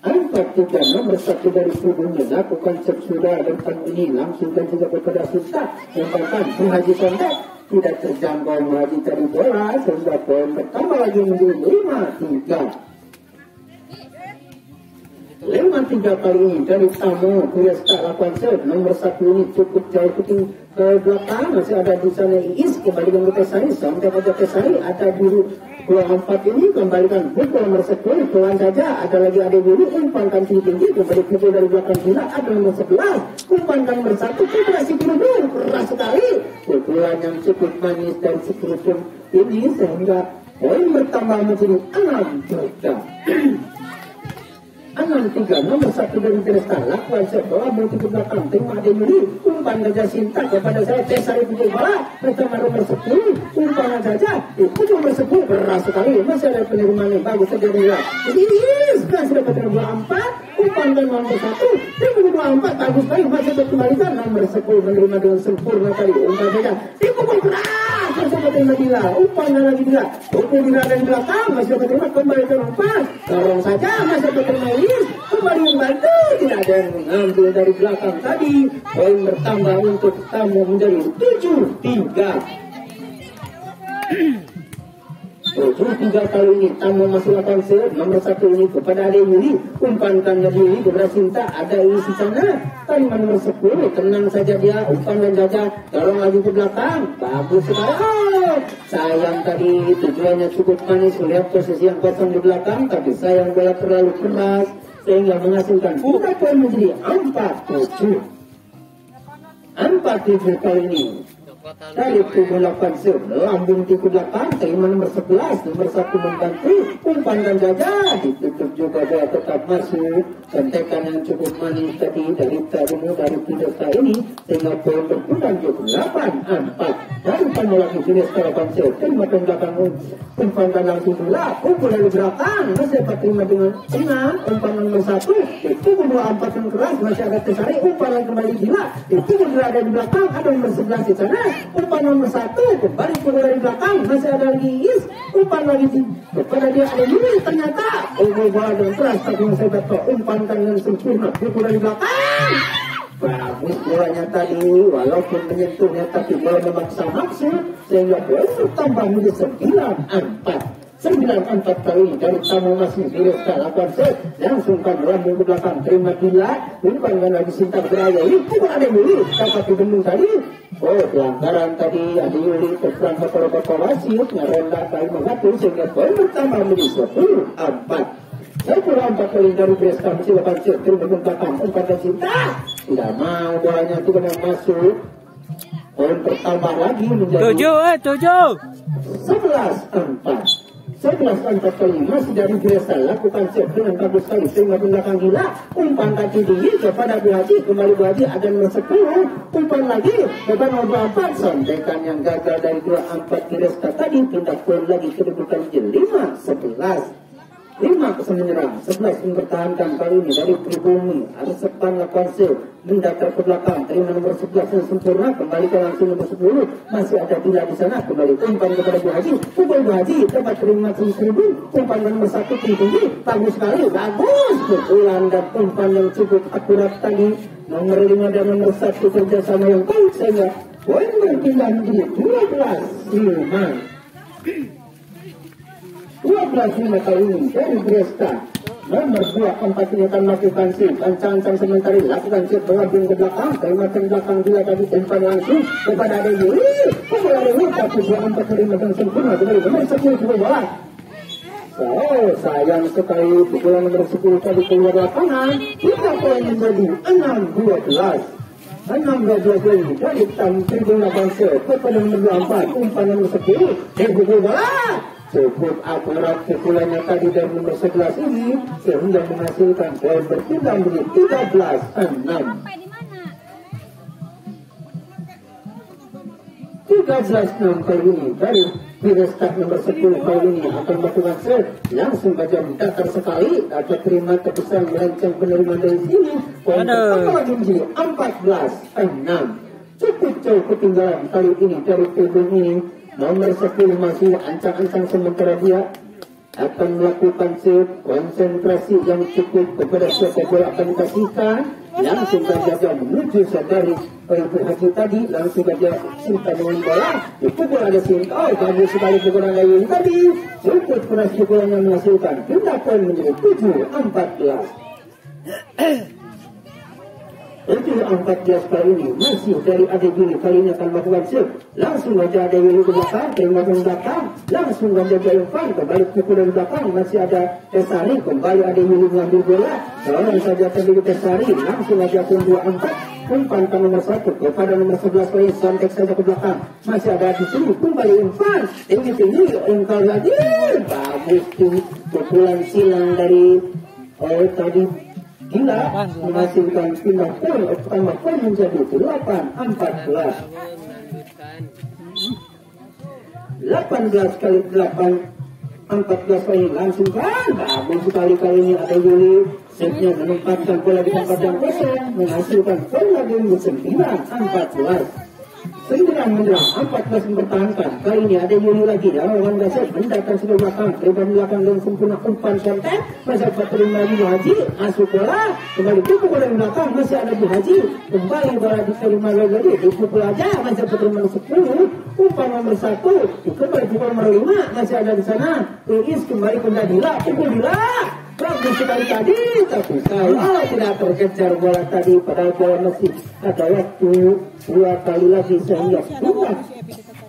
Angkat tiga nomor 1 dari tribun melakukan sudah dan ini langsungkan juga kepada Sultan membangkan Haji Kontak tidak terjangkau Haji dari bola sehingga poin pertama lagi menjadi 5-3 kali ini dari tamu Fiesta Lapanser nomor 1 ini cukup jauh ke belakang masih ada di sana Iis kembalikan ke Tesari sampai pada Tesari ada biru 24 ini kembalikan pukul nomor 10 pelan saja ada lagi ada biru umpankan tinggi kembali pukul dari belakang gila ada nomor 11 umpankan nomor 1 si biru keras sekali pukulan yang cukup manis dan sekerupun ini sehingga poin bertambah menjadi 6-3 nomor 1 dari Fiesta lakukan setelah multi ke belakang terima ada Yuri umpan Gajah Sinta kepada saya Tesari pukul bola bersama nomor 10 umpan saja itu nomor 10 keras sekali masih ada penerimaan yang bagus terjadi jadi ini sudah dapat nomor 4 umpan dan nomor 1 dan nomor 24 bagus sekali masih berkembalikan nomor 10 menerima dengan sempurna tadi umpan saja dipukul keras bersama terima Dila umpan lagi Dila pukul Dila dari belakang masih dapat terima kembali ke umpan dorong saja masih dapat terima kembali membantu tidak ada yang mengambil dari belakang tadi poin bertambah untuk tamu menjadi 7-3 kali ini tamu masuk lapangan set nomor 1 ini kepada Ade Yuri umpankan Yuri kepada Sinta ada isi sana tadi nomor 10 tenang saja dia umpan dan jaga dorong lagi ke belakang bagus sekali sayang tadi tujuannya cukup manis melihat posisi yang kosong di belakang tapi sayang bola terlalu keras sehingga menghasilkan bukan poin menjadi 4-7 kali ini dari tubuh 8 lambung tiku 8 terima nomor 11 nomor 1 membantu umpan dan jaga ditutup juga bola tetap masuk sentekan yang cukup manis tadi dari Fiesta ini sehingga poin berkurang ke 8-4 dan tamu lagi Fiesta 8 terima ke belakang umpan dan langsung bola pukul dari belakang masih dapat terima dengan tenang umpan nomor 1 itu bola 4 yang keras masih ada Tesari umpan yang kembali gila itu berada di belakang ada nomor 11 di sana umpan nomor 1 kembali pukul dari belakang masih ada lagi Is umpan lagi kepada dia ada Yuri ternyata bola dengan keras tapi masih dapat umpan dengan sempurna pukul dari belakang bagus bolanya tadi walaupun menyentuhnya tapi bola memaksa maksud sehingga poin bertambah menjadi 9-4 kali dari tamu masih Fiesta lakukan set langsungkan lambung ke belakang terima gila umpan lagi Sinta beraya ini pukul ada Yuri dapat dibendung tadi pelanggaran tadi ada Yuri terperangkap oleh Bapak Wasit ngerendah kali mengatur sehingga poin bertambah menjadi 10-4 kali dari Fiesta masih lakukan set terima belakang umpan dan Sinta tidak mau bolanya itu yang masuk poin bertambah lagi menjadi 11-4 kali masih dari Fiesta lakukan set dengan bagus sekali sehingga belakang gila umpan kaki tinggi kepada Bu Haji kembali Bu Haji ada nomor 10 umpan lagi kepada nomor 4 sontekan yang gagal dari 2-4 Fiesta tadi pindah poin lagi kedudukan 5 menyerang 11 mempertahankan kali ini dari pribumi ada sepan lakukan set mendatar ke belakang terima nomor 11 yang sempurna kembali ke langsung nomor 10 masih ada Dila di sana kembali umpan kepada Bu Haji pukul Bu Haji dapat terima 1000 umpan nomor 1 tinggi bagus sekali bagus pukulan dan umpan yang cukup akurat tadi nomor 5 dan nomor 1 kerjasama yang baik sehingga poin berpindah menjadi 12-5 kali ini dari Fiesta nomor 2-4 ini akan melakukan sip ancang-ancang sementara lakukan sip berlambung ke belakang terima ke belakang dia tadi umpan langsung kepada ada Yuri pukul ada Yuri tapi 2-4 terima dengan sempurna kembali nomor 10 pukul bola sayang sekali pukulan nomor 10 tadi keluar lapangan kita poin menjadi 6-12 6-12 ini dari tampil gunakan kepada nomor 24 umpan nomor 10 dibuka bola cukup akurat pukulannya tadi dari nomor 11 ini sehingga menghasilkan poin berpindah menjadi 13-6. 13-6 kali ini dari Pirestad nomor 10 kali ini akan melakukan serve langsung saja datar sekali dapat terima keputusan melenceng penerima dari sini poin pertama lagi menjadi 14-6. cukup jauh ketinggalan kali ini dari tribun ini nomor 10 masih ancang-ancang sementara dia akan melakukan serve konsentrasi yang cukup kepada sepak bola akan dikasihkan langsung saja menuju sadari Ibu Haji tadi langsung saja Sinta dengan bola itu bola ada Sinta bagus sekali pukulan lain tadi cukup keras pukulan yang menghasilkan pindah poin menjadi 7-14. 14 kali ini masih dari Ade Juli kali ini akan melakukan serve langsung saja Ade Juli ke belakang terima ke belakang langsung saja Irfan kembali pukulan belakang masih ada Tesari kembali Ade Juli mengambil bola seorang saja terlalu Tesari langsung saja ke 24 umpan ke nomor 1 kepada nomor 11 kali sontek saja ke belakang masih ada di sini kembali Irfan tinggi engkau lagi bagus tuh pukulan silang dari tadi Gila menghasilkan pindah poin pertama poin menjadi 8-14. 18 kali 8 14 kali langsung kan bagus sekali kali ini ada Yuli setnya menempatkan bola di tempat yang kosong menghasilkan poin lagi menjadi 9-14. 9-14 mempertahankan kali ini ada Yuli lagi lawan Gasset mendatang sebelah belakang terima belakang dan sempurna umpan kontak masih dapat terima di Haji masuk bola kembali pukul bola di belakang masih ada di Haji kembali bola diterima lagi dipukul aja masih dapat terima 10 umpan nomor 1 kembali pukul nomor 5 masih ada di sana Iis kembali ke Dila pukul Dila bagus sekali tadi tapi saya tidak terkejar bola tadi padahal bola masih ada waktu 2 kali lagi sehingga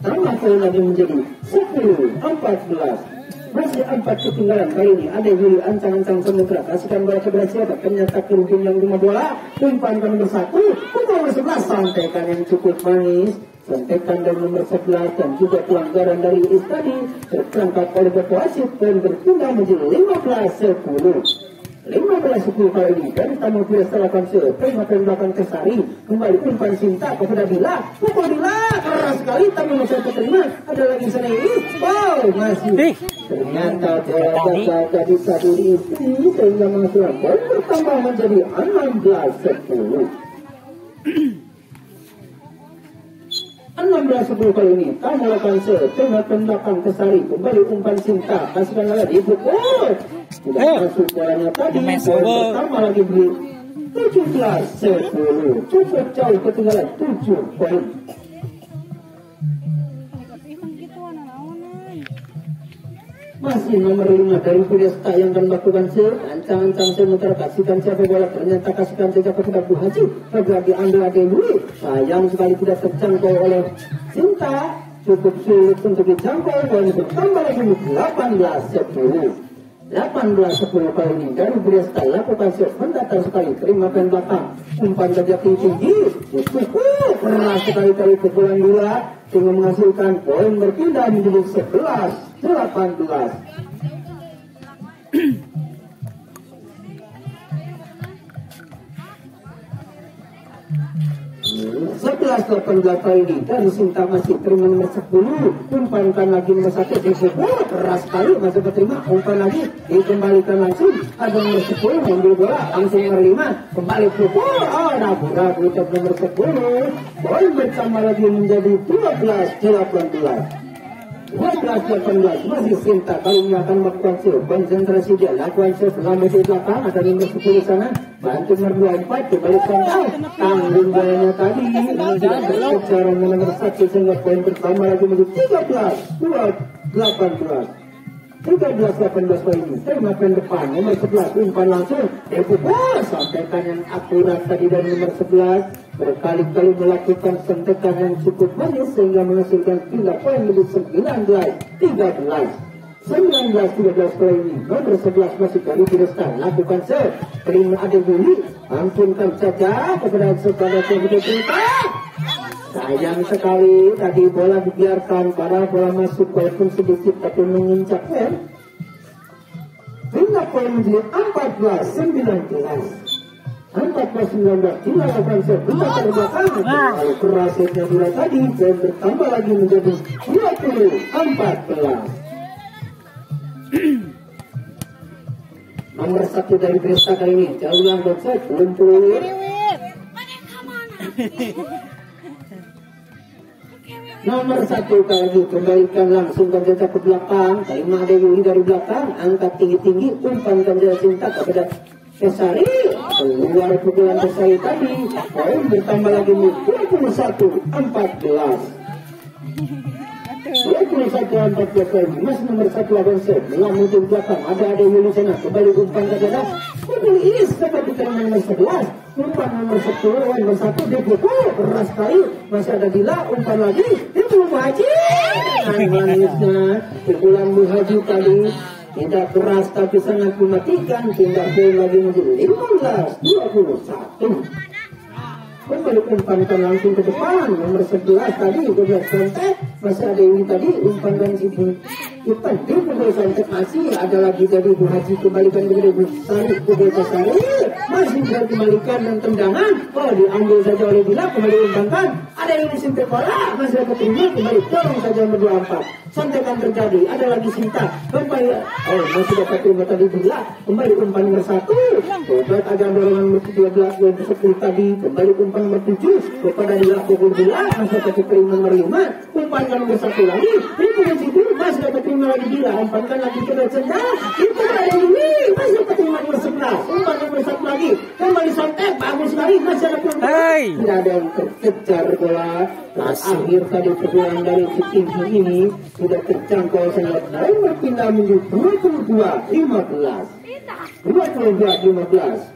tambah poin lagi menjadi 10-14. Masih 4 ketinggalan kali ini ada Yuli ancang-ancang sementara kasihkan bola kepada siapa ternyata kerugian yang 5 bola umpan ke nomor 1 umpan nomor 11 sampaikan yang cukup manis sontekan dari nomor 11 dan juga pelanggaran dari Iis tadi terperangkap oleh wasit dan berpindah menjadi 15-10. 15-10 kali ini dari tamu Pirestad akan terima ke belakang Kesari kembali umpan Sinta kepada Dila pukul Dila keras sekali tamu masih terima ada lagi sana Iis masih ternyata bola gagal dari satu Iis sehingga menghasilkan poin bertambah menjadi 16-10. 16-10 kali ini tamu melakukan terima ke belakang Kesari kembali umpan Sinta kasihkan lagi dipukul tidak masuk bolanya tadi poin pertama lagi beri 17-10 cukup jauh ketinggalan 7 poin. Masih nomor 5 dari Pirestad yang akan melakukan serve ancang-ancang sementara kasihkan siapa bola ternyata kasihkan saja kepada Bu Haji segera diambil ada Yuli sayang sekali tidak terjangkau oleh Sinta cukup sulit untuk dijangkau poin bertambah lagi 18-10. 18-10 kali ini dari Pirestad lakukan serve mendatar sekali terima ke belakang umpan saja tinggi cukup keras sekali dari pukulan bola dengan menghasilkan poin berpindah menjadi 11-18. 11-18 kali ini dari Sinta masih terima nomor 10 umpankan lagi nomor 1 dipukul keras sekali masih terima umpan lagi dikembalikan langsung ada nomor 10 mengambil bola langsung nomor 5 kembali pukul ragu-ragu untuk nomor 10 poin bertambah lagi menjadi 12-18. 12-18 masih Sinta kali ini akan melakukan serve konsentrasi dia lakukan serve lama di belakang ada nomor 10 sana bantu nomor 24 kembali kantau tanggung bolanya tadi tidak berkejar nomor 1 sehingga poin pertama lagi menjadi 13-18. 13-18 poin ini terima poin depan nomor 11 umpan langsung sampaikan yang akurat tadi dari nomor 11 berkali-kali melakukan sentekan yang cukup manis sehingga menghasilkan pindah poin lebih 19-13. 19-13 kali ini nomor 11 masih dari Diresta lakukan set terima ada bunyi ampunkan saja kepada yang kita. Sayang sekali tadi bola dibiarkan karena bola masuk walaupun sedikit tapi menginjak hingga poin menjadi 14-19 dilakukan sebuah terbelakang kalau kerasnya bila tadi dan bertambah lagi menjadi 20-14. Nomor 1 dari Diresta kali ini jauh yang besar belum pulih. Nomor 1 kali kembalikan langsung saja ke belakang. Terima ada Yuli dari belakang, angkat tinggi-tinggi, umpankan dia cinta kepada Kesari. Keluar pukulan Kesari tadi, poin bertambah lagi 21-14. 21-14 masih nomor 1 lawan set melalui belakang ada Yuli sana kembali umpan ke dalam mobil is seperti terima nomor 11 umpan nomor 10 lawan nomor 1 dia pukul keras sekali masih ada Dila umpan lagi itu Haji manisnya pukulan Haji tadi tidak keras tapi sangat mematikan tinggal poin lagi menjadi 15-21. Kembali umpankan langsung ke depan nomor 11 tadi udah kontak masih ada ini tadi umpankan ibu Ipan di pukul kontak masih ada lagi tadi Bu Haji kembalikan kepada Bu Sari pukul Sari masih bisa kembalikan dan tendangan diambil saja oleh Bila kembali umpankan ada ini simpel bola masih dapat terima kembali dorong saja nomor 24 santekan terjadi ada lagi Sinta kembali masih dapat terima tadi Bila kembali umpan nomor 1 obat ada dorongan nomor 13 dan 10 tadi kembali umpan nomor 7 kepada Dila pukul Bila masih dapat terima nomor 5 umpankan nomor 1 lagi ini situ masih dapat terima lagi Dila umpankan lagi ke Cendal itu ada ini masih dapat terima nomor 11 umpan nomor 1 lagi kembali santai bagus sekali masih ada tidak ada yang terkejar bola akhir tadi pukulan dari si tinggi ini sudah terjangkau sangat lain berpindah menjadi 22-15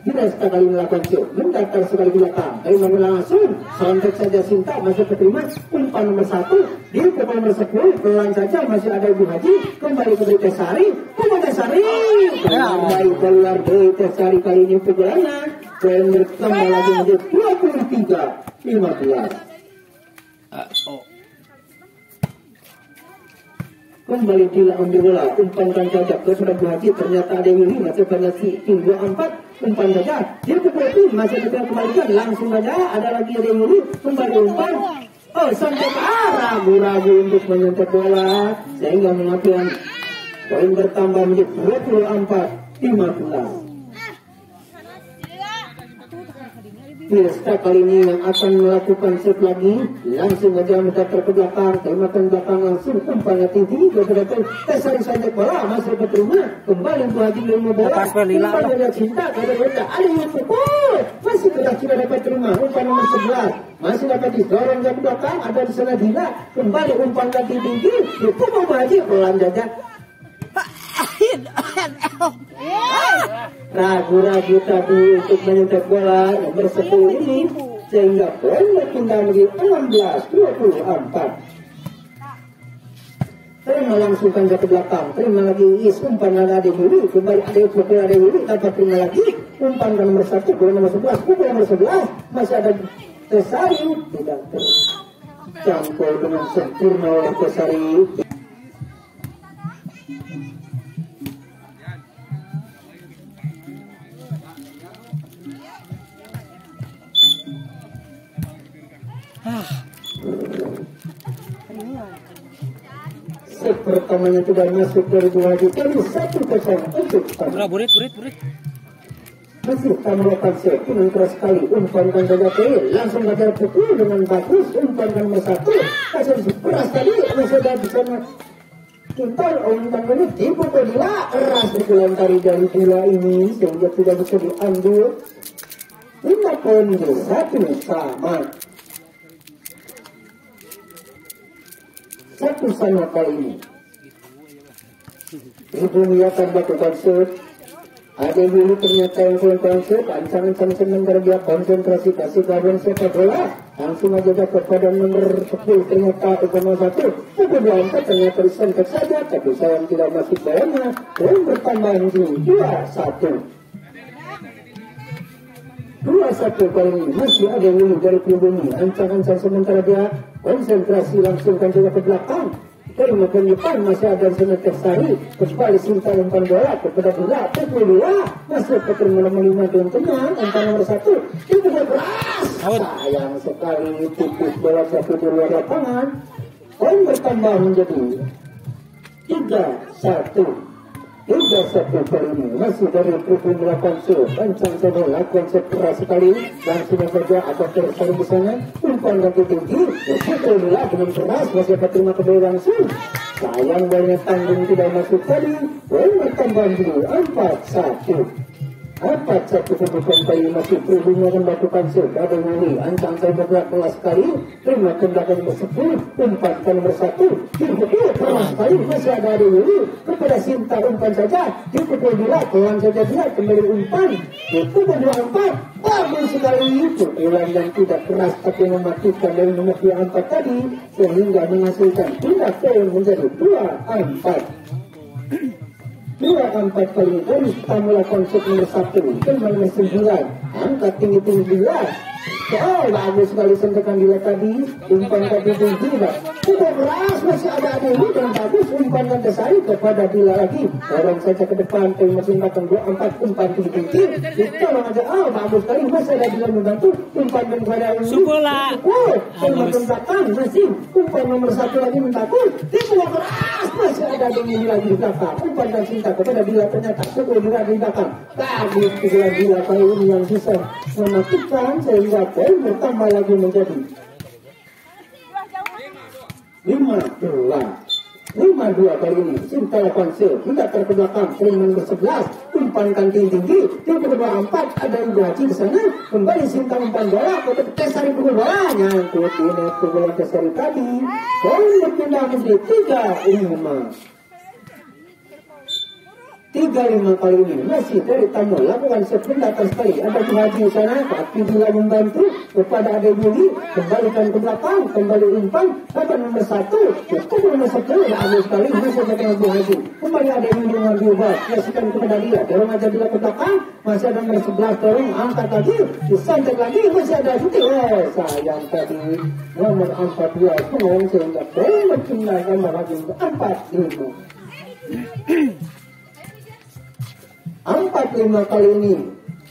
Diresta kali melakukan shoot mendatar sekali belakang dari mengulang langsung sontek saja Sinta masih terima umpan nomor 1 di pukul nomor 10 pelan saja masih ada Ibu Haji kembali ke Tesari kembali keluar dari Tesari kali ini pukulannya dan bertambah lagi menjadi 23-15 kembali diambil bola umpankan saja ke sudah Bu Haji ternyata ada Yuli masih banyak si 24 umpan saja dia pukul itu masih kita kembalikan langsung saja ada lagi ada Yuli kembali umpan sampai ke ragu-ragu untuk menyentuh bola sehingga mengakibatkan poin bertambah menjadi 24-15. Diresta kali ini yang akan melakukan set lagi langsung saja mendatar ke belakang tembakan belakang langsung umpannya tinggi kepada Tesari saja bola masih dapat terima kembali Bu Haji lima bola umpan dari Cinta kepada Benda ada yang pukul masih tidak dapat terima umpan nomor 11 masih dapat didorong ke belakang ada di sana Dila kembali umpan kaki tinggi dipukul Bu Haji pelan saja ragu-ragu tadi untuk menyentuh bola nomor 10 ini sehingga poin berpindah menjadi 16-24. Terima langsungkan ke belakang terima lagi is umpan ada Yuli kembali ada pukul ada Yuli dapat terima lagi umpan ke nomor 1 pukul nomor 11 pukul nomor 11 masih ada Tesari tidak terjangkau dengan sempurna oleh Tesari. Set pertamanya tidak masuk dari Bu Haji kali 1-0 untuk burit masih melakukan set dengan keras sekali umpankan saja langsung saja pukul dengan bagus umpankan nomor 1 kasih keras tadi masih ada di sana kita umpan ini dipukul Dila keras pukulan tadi dari Dila ini sehingga tidak bisa diambil 5 poin 1 sama satu sama kali ini Ibu Mia akan melakukan shoot Ada dulu ternyata yang konsep, ancang-ancang sementara dia konsentrasi kasih kawan sepak bola. Langsung aja kepada nomor 10 ternyata 1,1. Nomor 24 ternyata disentak saja, tapi sayang tidak masuk bayangnya. Dan bertambah ini 2-1. 2-1 kali ini masih ada dulu dari klub ini. Ancang-ancang sementara dia konsentrasi langsungkan juga ke belakang. Dari makan depan masih ada Zona Tersari, kembali Sinta umpan bola kepada Bila, Bila masuk ke terminal 5 dengan tenang, umpan nomor 1 itu beras. Sayang sekali tipis bola satu di luar lapangan. Poin bertambah menjadi 3-1. 3-1 kali ini masih dari Tribun 8 Su. Kencang saja lakukan keras sekali, langsung saja ada Tersari di sana, umpan kaki tinggi, Pukul bola dengan keras masih dapat terima kembali langsung. Sayang banyak tanggung tidak masuk tadi. Poin bertambah menjadi 4-1. 4-1 kebutuhan kali masih Tribunnya akan melakukan ada ini ancang bergerak kelas sekali, terima tembakan nomor 10, umpan nomor 1 dipukul keras sekali, masih ada ini kepada Sinta, umpan saja dipukul Bila, pelan saja dia kembali umpan itu nomor 4, bagus sekali itu pukulan yang tidak keras tapi mematikan dari nomor 24 tadi sehingga menghasilkan tidak poin menjadi 2-4. 2-4 kali dari Pamela konsep nomor 1 kembali 9 angkat tinggi-tinggi Bila. Oh, bagus sekali sentakan Bila tadi, umpan kaki tinggi tidak keras, masih ada ini dan bagus umpan dan Tersari kepada Bila lagi, dorong saja ke depan ke mesin-mesin 24 umpan tinggi ditolong aja. Oh, bagus sekali masih ada Bila membantu umpan dan kepada ini mesin belakang masih umpan nomor 1 lagi membantu tidak keras, masih ada ini lagi di belakang umpan dan Sinta kepada Bila, ternyata pukul Bila di belakang bagus pukulan Bila kali ini yang bisa mematikan sehingga poin bertambah lagi menjadi 5-2 kali ini. Sinta 8 Su tidak terbelakang Sulaiman ber-11 umpan kanting tinggi tim kedua 4 ada Ibrahim di sana kembali Sinta umpan bola ke Tersari pukul bola nyangkut ini pukul Tersari tadi. Poin berpindah menjadi 3-5 kali ini masih dari tamu lakukan sepindah sekali ada Haji di sana tapi Bila membantu kepada Ade Yuli kembalikan ke belakang kembali umpan pada nomor 1 cukup nomor 1 bagus sekali masih ada Haji kembali Ade Yuli mengambil bola kasihkan kepada dia dorong aja Bila ke belakang masih ada nomor 11 dorong angkat lagi disantet lagi masih ada Suti. Oh sayang tadi nomor 14 pun sehingga poin berpindah tambah lagi 4-5 kali ini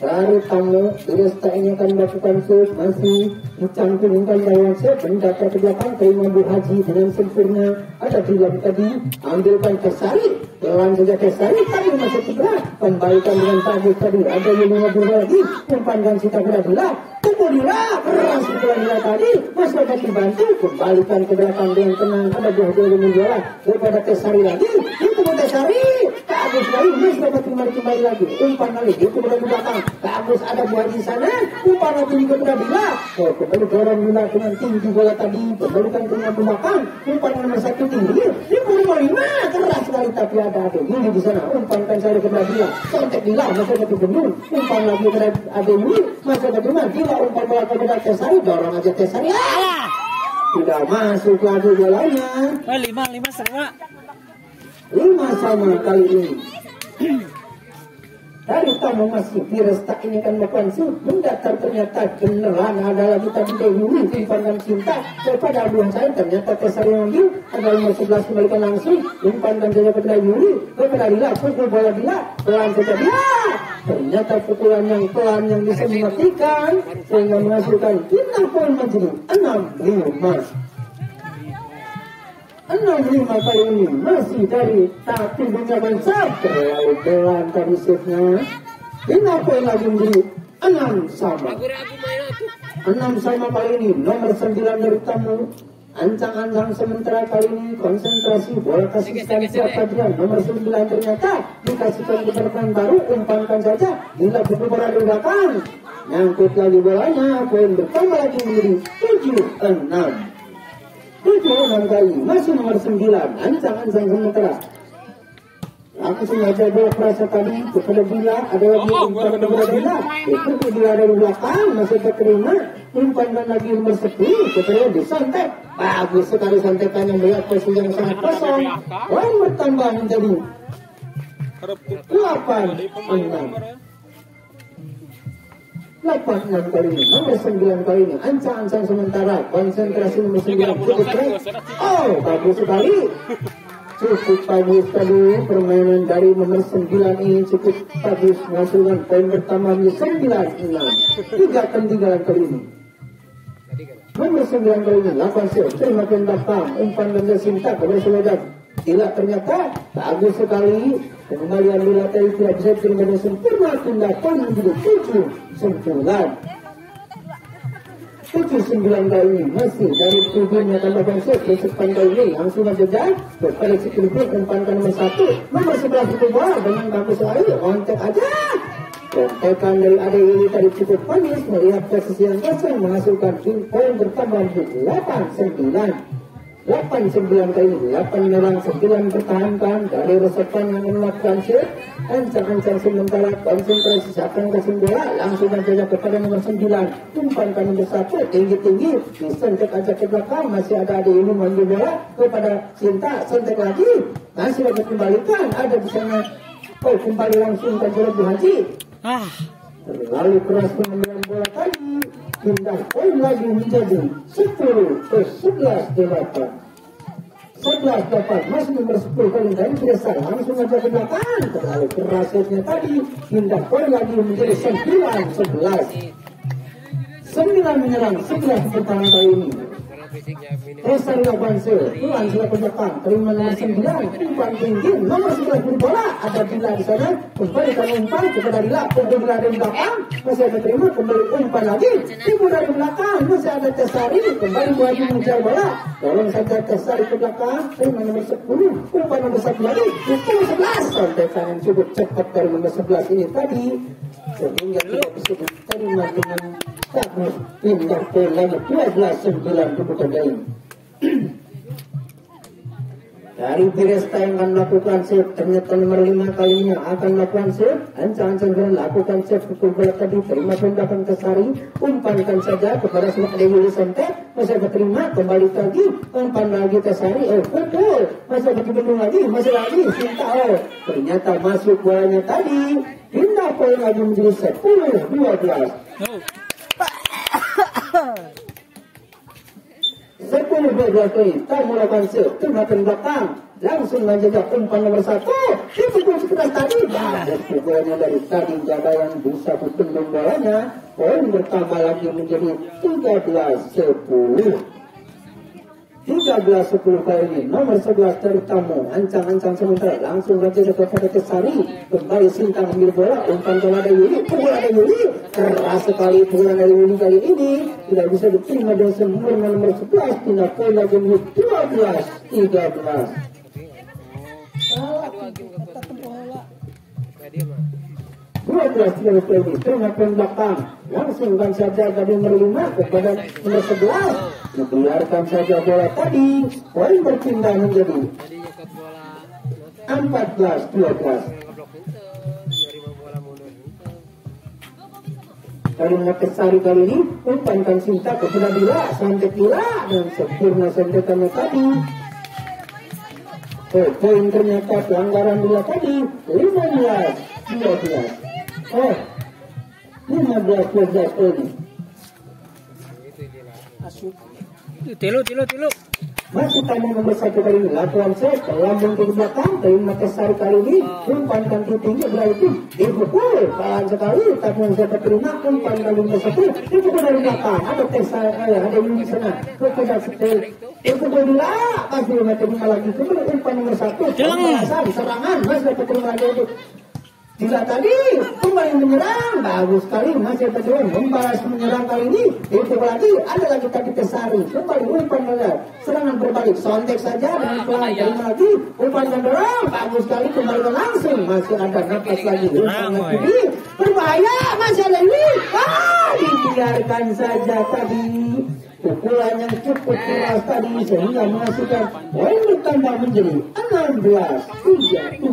dari tamu Diresta ini akan melakukan shoot masih dicantumkan bahwa shoot mendapat ke belakang terima Bu Haji dengan sempurna ada bilang tadi ambilkan Tersari pelan saja Tersari tapi masih cedera kembalikan dengan bagus tadi ada yang mengambil lagi umpankan Sinta kepada Bila pukul Bila keras pukulan Bila tadi masih dapat dibantu kembalikan ke belakang dengan tenang ada Bu Haji yang menjual daripada Tersari lagi itu Tersari bagus sekali masih dapat kembali lagi umpan lagi itu kepada belakang bagus ada Bu Haji sana umpan lagi kepada Bila kembali dorong Bila dengan tinggi bola tadi kembalikan ke belakang umpan nomor 1 tinggi di nomor 5 keras sekali tapi ada ini di sana umpankan saya kepada Bila kontak Bila masih ada bendung umpan lagi kepada Ade Yuli masih ada benar Bila umpan bola kepada Tersari dorong aja Tersari tidak masuk lagi bolanya 5 sama 5 sama kali ini. Dari tamu masih Diresta ini kan melakukan shoot mendatar ternyata beneran ada lagi tadi Yuli umpan Sinta kepada Abu Hasan ternyata Tersari mengambil ada nomor 11 kembalikan langsung umpan saja kepada Yuli kepada Bila pukul bola Bila pelan saja Bila ternyata pukulan yang pelan yang bisa mematikan sehingga menghasilkan kita poin menjadi 6-5 kali ini masih dari tapi mencapai terlalu pelan tadi shootnya. 5 poin lagi menjadi 6 sama kali ini nomor 9 dari tamu ancang-ancang sementara kali ini konsentrasi bola kasihkan siapa dia nomor 9 ternyata dikasihkan kepada pemain baru umpankan saja bila pukul bola di belakang nyangkut lagi bolanya poin bertambah lagi menjadi 7-6 kali masih nomor 9 ancang-ancang sementara Aku sengaja bola perasa tadi kepada Bila, ada lagi umpan kepada Bila. Itu Bila dari belakang masih terima, umpan lagi nomor 10 kepada disantet. Bagus sekali santekan yang melihat posisi yang sangat kosong. Poin bertambah menjadi 8-6. 8-6 kali ini, nomor 9 kali ini, ancang-ancang sementara, konsentrasi nomor 9 cukup baik. Oh, bagus sekali. Cukup bagus tadi permainan dari nomor 9 ini, cukup bagus menghasilkan poin pertama menjadi 9-6. 3 ketinggalan kali ini. Nomor 9 kali ini 8 set, terima tembakan umpan dan Sinta kepada Selodan. Tidak, ternyata bagus sekali kembalian Bila tadi tidak bisa terima dengan sempurna, tindakan menjadi 7-9. 7-9 kali ini masih dari tujuhnya tambahkan set di sepan kali ini langsung saja kepada Cikilipur umpankan nomor 1 nomor 11 itu bola dengan bagus sekali ontek aja. Kontekan dari Ade ini tadi cukup manis melihat posisi yang kosong menghasilkan poin bertambah 8-9 kali ini, 8 menyerang 9 pertahankan dari resepan yang melakukan set. Ancang-ancang sementara konsentrasi siapkan ke bola langsung saja kepada nomor 9 umpankan nomor 1 tinggi-tinggi disentek aja ke belakang, masih ada ini mengambil bola kepada Sinta, sentek lagi masih dapat kembalikan, ada di sana kembali langsung ke bola Bu Haji. Terlalu keras pengambilan bola tadi, pindah poin lagi menjadi 10-11 8. 11 dapat masih nomor 10 kali dari biasa langsung aja ke belakang, terlalu keras setnya tadi, pindah poin lagi menjadi 9-11. 9 menyerang 11 pertahanan kali ini. Esar lakukan sel, Tuan sudah ke belakang, terima nomor 9, umpan tinggi, nomor 11 berbola, ada Bila di sana, kembalikan umpan kepada Bila, untuk Bila dari belakang, masih ada terima, kembali umpan lagi, ibu dari belakang, masih ada Tesari, kembali Wajib mengejar bola, tolong saja Tesari ke belakang, terima nomor 10, umpan nomor 1 lagi, itu 11, sampai kanan cukup cepat dari nomor 11 ini tadi, sehingga tidak bisa diterima dengan bagus, pindah ke lagi 12-9 keputusan lain. Dari Piresta yang akan melakukan set, ternyata nomor 5 kalinya akan melakukan set, ancang-ancang melakukan set pukul bola tadi, terima tembakan ke Sari, umpankan saja kepada Semak Dewi Santet, masih terima, kembali lagi, umpan lagi ke Sari, pukul, masih dibendung lagi, masih lagi, Sinta, ternyata masuk bolanya tadi, pindah poin lagi menjadi 10-12. 10-12 kali, tak melakukan set, tembakan belakang, langsung menjaga umpan nomor 1, dipukul sekeras tadi, dan pukulannya dari tadi jaga yang bisa bendung bolanya, poin bertambah lagi menjadi 13-10. 13-10 kali ini, nomor 11 dari tamu, ancang-ancang sementara, langsung saja kepada Tesari, kembali Sinta mengambil bola, umpan bola dari Yuli, pukulan dari Yuli, keras sekali pukulan dari Yuli kali ini, tidak bisa diterima dengan sempurna nomor 11, pindah poin lagi menjadi 12-13. 12 kali ini, terima poin belakang, langsung kan saja dari nomor 5 kepada nomor 11. Biarkan saja bola tadi, poin berpindah menjadi 14-12. Kalimat Kesari kali ini umpankan Sinta kepada Bila, santet Bila dan sempurna santetannya tadi. Poin ternyata pelanggaran Bila tadi 15-12. 15-12 ini. Tilu. Masih tamu nomor 1 kali ini, lakukan set, lambung ke belakang, terima Kesari kali ini, umpankan tinggi berarti dipukul, pelan sekali, tapi yang saya terima, umpan kali nomor 1, dipukul dari belakang, ada Kesari, ada yang di sana, kepada setel, dipukul bila, pasti terima lagi, kemudian umpan nomor 1, serangan, masih dapat terima lagi itu. Tidak tadi, kembali menyerang, bagus sekali, masih terus membalas menyerang kali ini, itu lagi, ada lagi tadi Kesari, kembali umpan menyerang, serangan berbalik, sontek saja dengan pelan, terima lagi, umpan mendorong, bagus sekali, kembali langsung, masih ada nafas lagi, umpan lagi, berbahaya, masih ada ini, dibiarkan saja tadi, pukulan yang cukup keras tadi sehingga menghasilkan poin bertambah menjadi 16-12.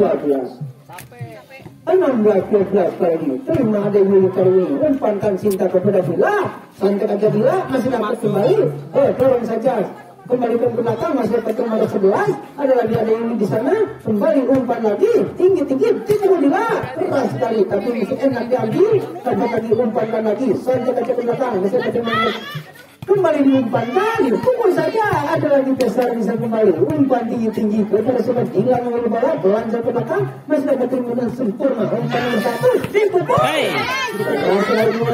16-12 kali ini. Terima ada Yuli kali ini. Umpankan Sinta kepada Bila. Santai aja Bila. Masih dapat kembali. Dorong saja. Kembalikan ke belakang. Masih dapat nomor 11. Ada lagi ada Yuli di sana. Kembali umpan lagi. Tinggi-tinggi. Tidak Bila. Keras sekali. Tapi masih enak diambil. Dapat lagi umpankan lagi. Santai aja ke belakang. Masih dapat nomor. Kembali diumpan lagi, pukul saja. Ada lagi besar bisa kembali. Umpan tinggi-tinggi kepada sobat hilang oleh bola. Belanja ke belakang. Masih dapat terima sempurna. Umpan nomor 1. Dipukul.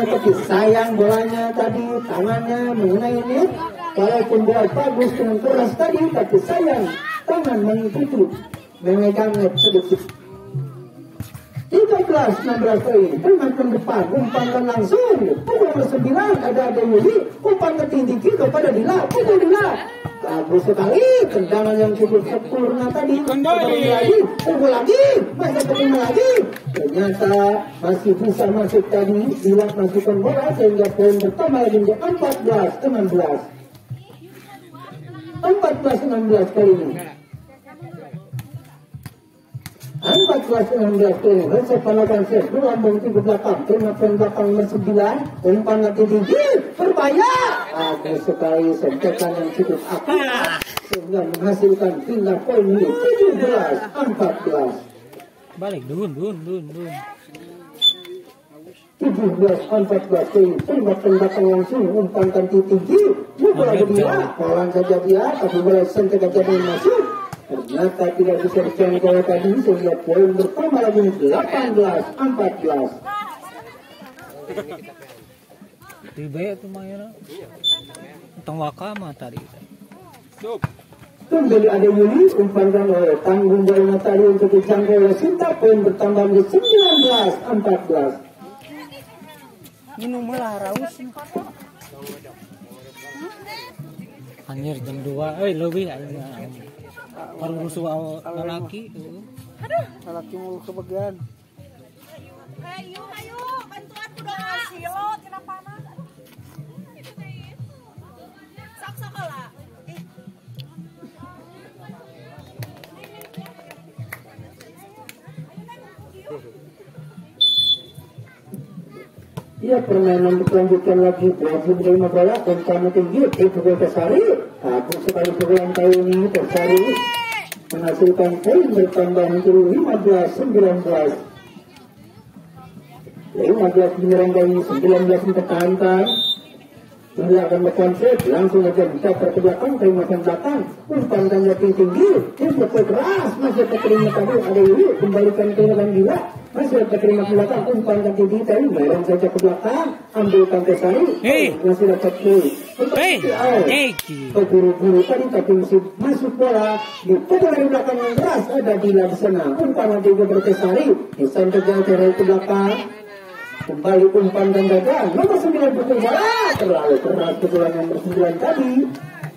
Tapi sayang bolanya tadi. Tangannya mengenai net. Walaupun bola bagus dengan keras tadi. Tapi sayang. Tangan mengikuti. Memegang net sedikit. 13-16 kali Permainkan depan, umpankan langsung. Pukul nomor 9 ada Yuli. Umpankan tinggi kepada Dila. Pukul Dila. Bagus sekali. Tendangan yang cukup sempurna tadi. Kembali lagi. Pukul lagi. Masih terima lagi. Ternyata masih bisa masuk tadi. Dila masukkan bola sehingga poin bertambah lagi menjadi 14-16. 14-16 kali ini. 14-16 kali resep panakan set lambung ke belakang termakan belakang nomor 9 umpan nanti tinggi berbahaya. Bagus sekali sentekan yang cukup akurat sehingga menghasilkan pindah poin ini 17-14. Balik dun. 17-14 kali termakan belakang langsung umpan nanti tinggi pukul lagi dia pelan saja dia tapi boleh sentekan jadi masuk. Ternyata tidak bisa dijangkau tadi sehingga poin bertambah lagi 18-14. Tiba itu mainnya. Tong wakama tadi. Kembali ada Yuli umpankan oleh tanggung jawabnya tadi untuk dijangkau oleh Sinta. Poin bertambah menjadi 19-14. Minum malah raus. Anjir jam 2. Lebih baru rusuh lelaki. Aduh, lelaki mulu kebagian. Ayo, bantuan kudu silo tina panas. Sok lah. Ya permainan dilanjutkan lagi. Wajib menerima bola. Umpannya tinggi. Pukul Tersari. Bagus sekali pukulan kali ini Tersari menghasilkan poin bertambah menjadi 15-19. 15-19 kali 19 mempertahankan. Bila akan berkonsep langsung aja bisa ke belakang terima belakang umpankan yang tinggi pukul keras masih terima tadi ada Yuli kembalikan ke belakang Gila masih terima ke belakang umpankan tinggi tadi merong saja ke belakang ambilkan ke Sari masih dapat Yuli buru-buru tadi tapi masuk bola dipukul dari belakang yang keras ada Gila di sana umpankan tinggi ke Sari disantai jauh ke belakang. Kembali umpan dan gagal nomor 9 pukul bola terlalu keras pukulan nomor 9 tadi.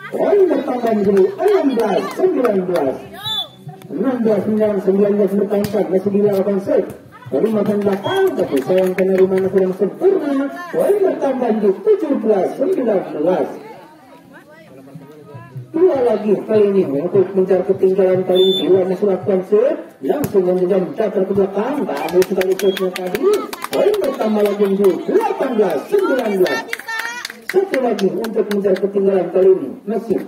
Poin bertambah menjadi 16-19 bertambah masih dilakukan set dari makan belakang tapi sayang penerimaan kurang sempurna. Poin bertambah menjadi 17-19. Dua lagi kali ini untuk mencari ketinggalan kali ini Dua masih lakukan set langsung menjadi mencapai ke belakang. Bagus sekali setnya tadi. Poin bertambah lagi menjadi 18-19. Satu lagi untuk mencari ketinggalan kali ini masih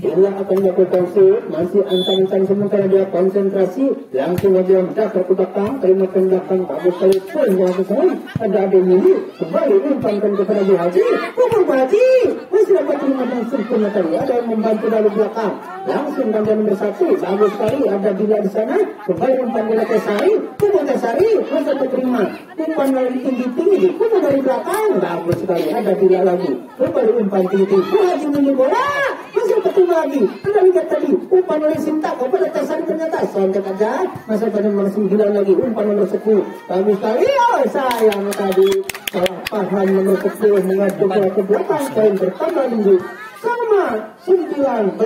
Bila akan melakukan set masih antang-antang sementara dia konsentrasi langsung aja mencapai ke belakang terima ke belakang. Bagus sekali poin yang kesalahan ada Yuli kembali umpankan kepada Bu Haji pukul Haji masih dapat terima dan sempurna tadi ada yang membantu dari belakang langsung ganda nomor 1 bagus sekali ada Bila di sana kembali umpan bola Tesari pukul Tesari masih terima umpan lagi tinggi-tinggi pukul dari belakang bagus sekali ada Bila lagi kembali umpan tinggi Bu Haji menunggu bola masih terima lagi anda lihat tadi umpan oleh Sinta kepada Tesari ternyata sontek aja masih pada nomor 9 lagi umpan nomor 10 bagus sekali sayang tadi salah paham nomor 10 mengadu bola ke belakang poin bertambah menjadi sama 19.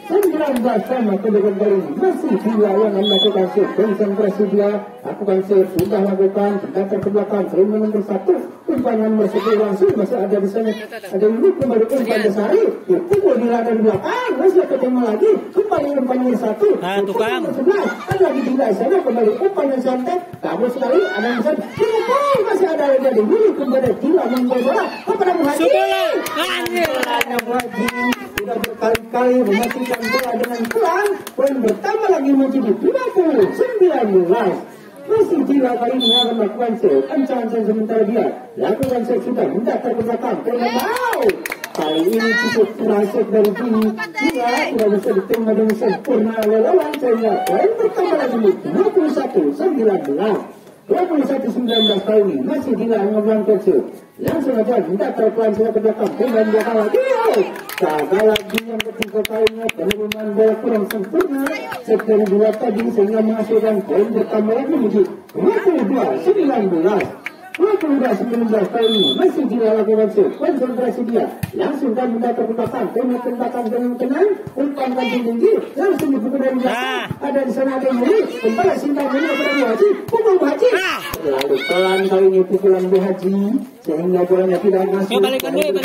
19 sama kedua kali masih Dila yang melakukan save. Konsentrasi dia lakukan save, sudah lakukan terdaftar ke belakang frame nomor 1 umpan nomor 10 langsung masih ada di sana, ada Yuli kembali umpan Desari pukul Dila dari belakang masih ketemu lagi kembali umpan nomor 1 tukang 11 ada lagi Dila sana kembali umpan yang santai kabur sekali ada di sana masih ada lagi dari Yuli kembali Dila membawa bola kepada Muhaji sudah berkali-kali mematikan bola dengan pelan, poin bertambah lagi menjadi 20-19. Masih Dila kali ini akan melakukan save. Ancang-ancang sementara dia lakukan save sudah mendaftar ke belakang. Kali ini cukup kerasik dari Dila. Dila tidak bisa diterima dengan sempurna oleh lawan sehingga poin bertambah lagi 21-19. 21-19 kali ini masih Dila mengulang kecil. Langsung aja mendaftar pelan sudah ke belakang. Dan belakang lagi. Gagal lagi yang ketiga kalinya penerimaan bola kurang sempurna seperti dua tadi sehingga menghasilkan poin bertambah lagi menjadi 22-19 kali ini masih Dila lakukan save. Konsentrasi dia langsung kan mendaftar ke belakang dengan tenang umpan kancing tinggi langsung dipukul dari belakang ada di sana ada Yuli kembali singkat ini kepada Bu Haji pukul Bu Haji lalu pelan kali ini pukulan Bu Haji sehingga bolanya tidak masuk balikan deh 20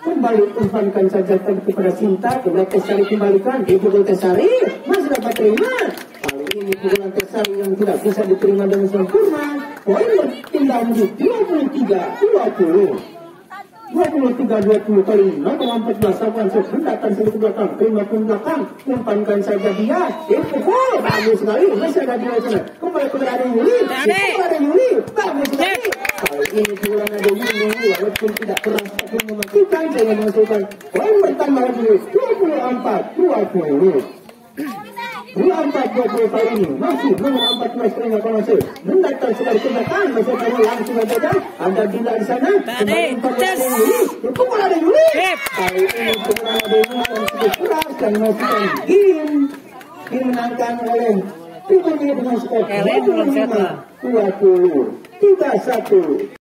kembali umpankan saja kepada Sinta kepada Tesari kembalikan dipukul Tesari masih dapat terima kali ini pukulan Tesari yang tidak bisa diterima dengan sempurna poin bertindak menjadi 23-20 kali ini nomor 14 lakukan mendapatkan satu ke belakang terima pun belakang umpankan saja dia dipukul bagus sekali masih ada dia sana kembali kepada Yuli bagus sekali kali ini pukulan ada Yuli walaupun tidak keras tapi mematikan saya menghasilkan poin bertambah lagi 24-20 kali ini masih nomor 14 terima kasih mendaftar sekali ke belakang masih kali langsung saja ada Dila di sana kembali umpan pukul ada Yuli kali ini pukulan ada Yuli yang cukup keras dan memastikan dimenangkan oleh tim ini dengan skor 25-21.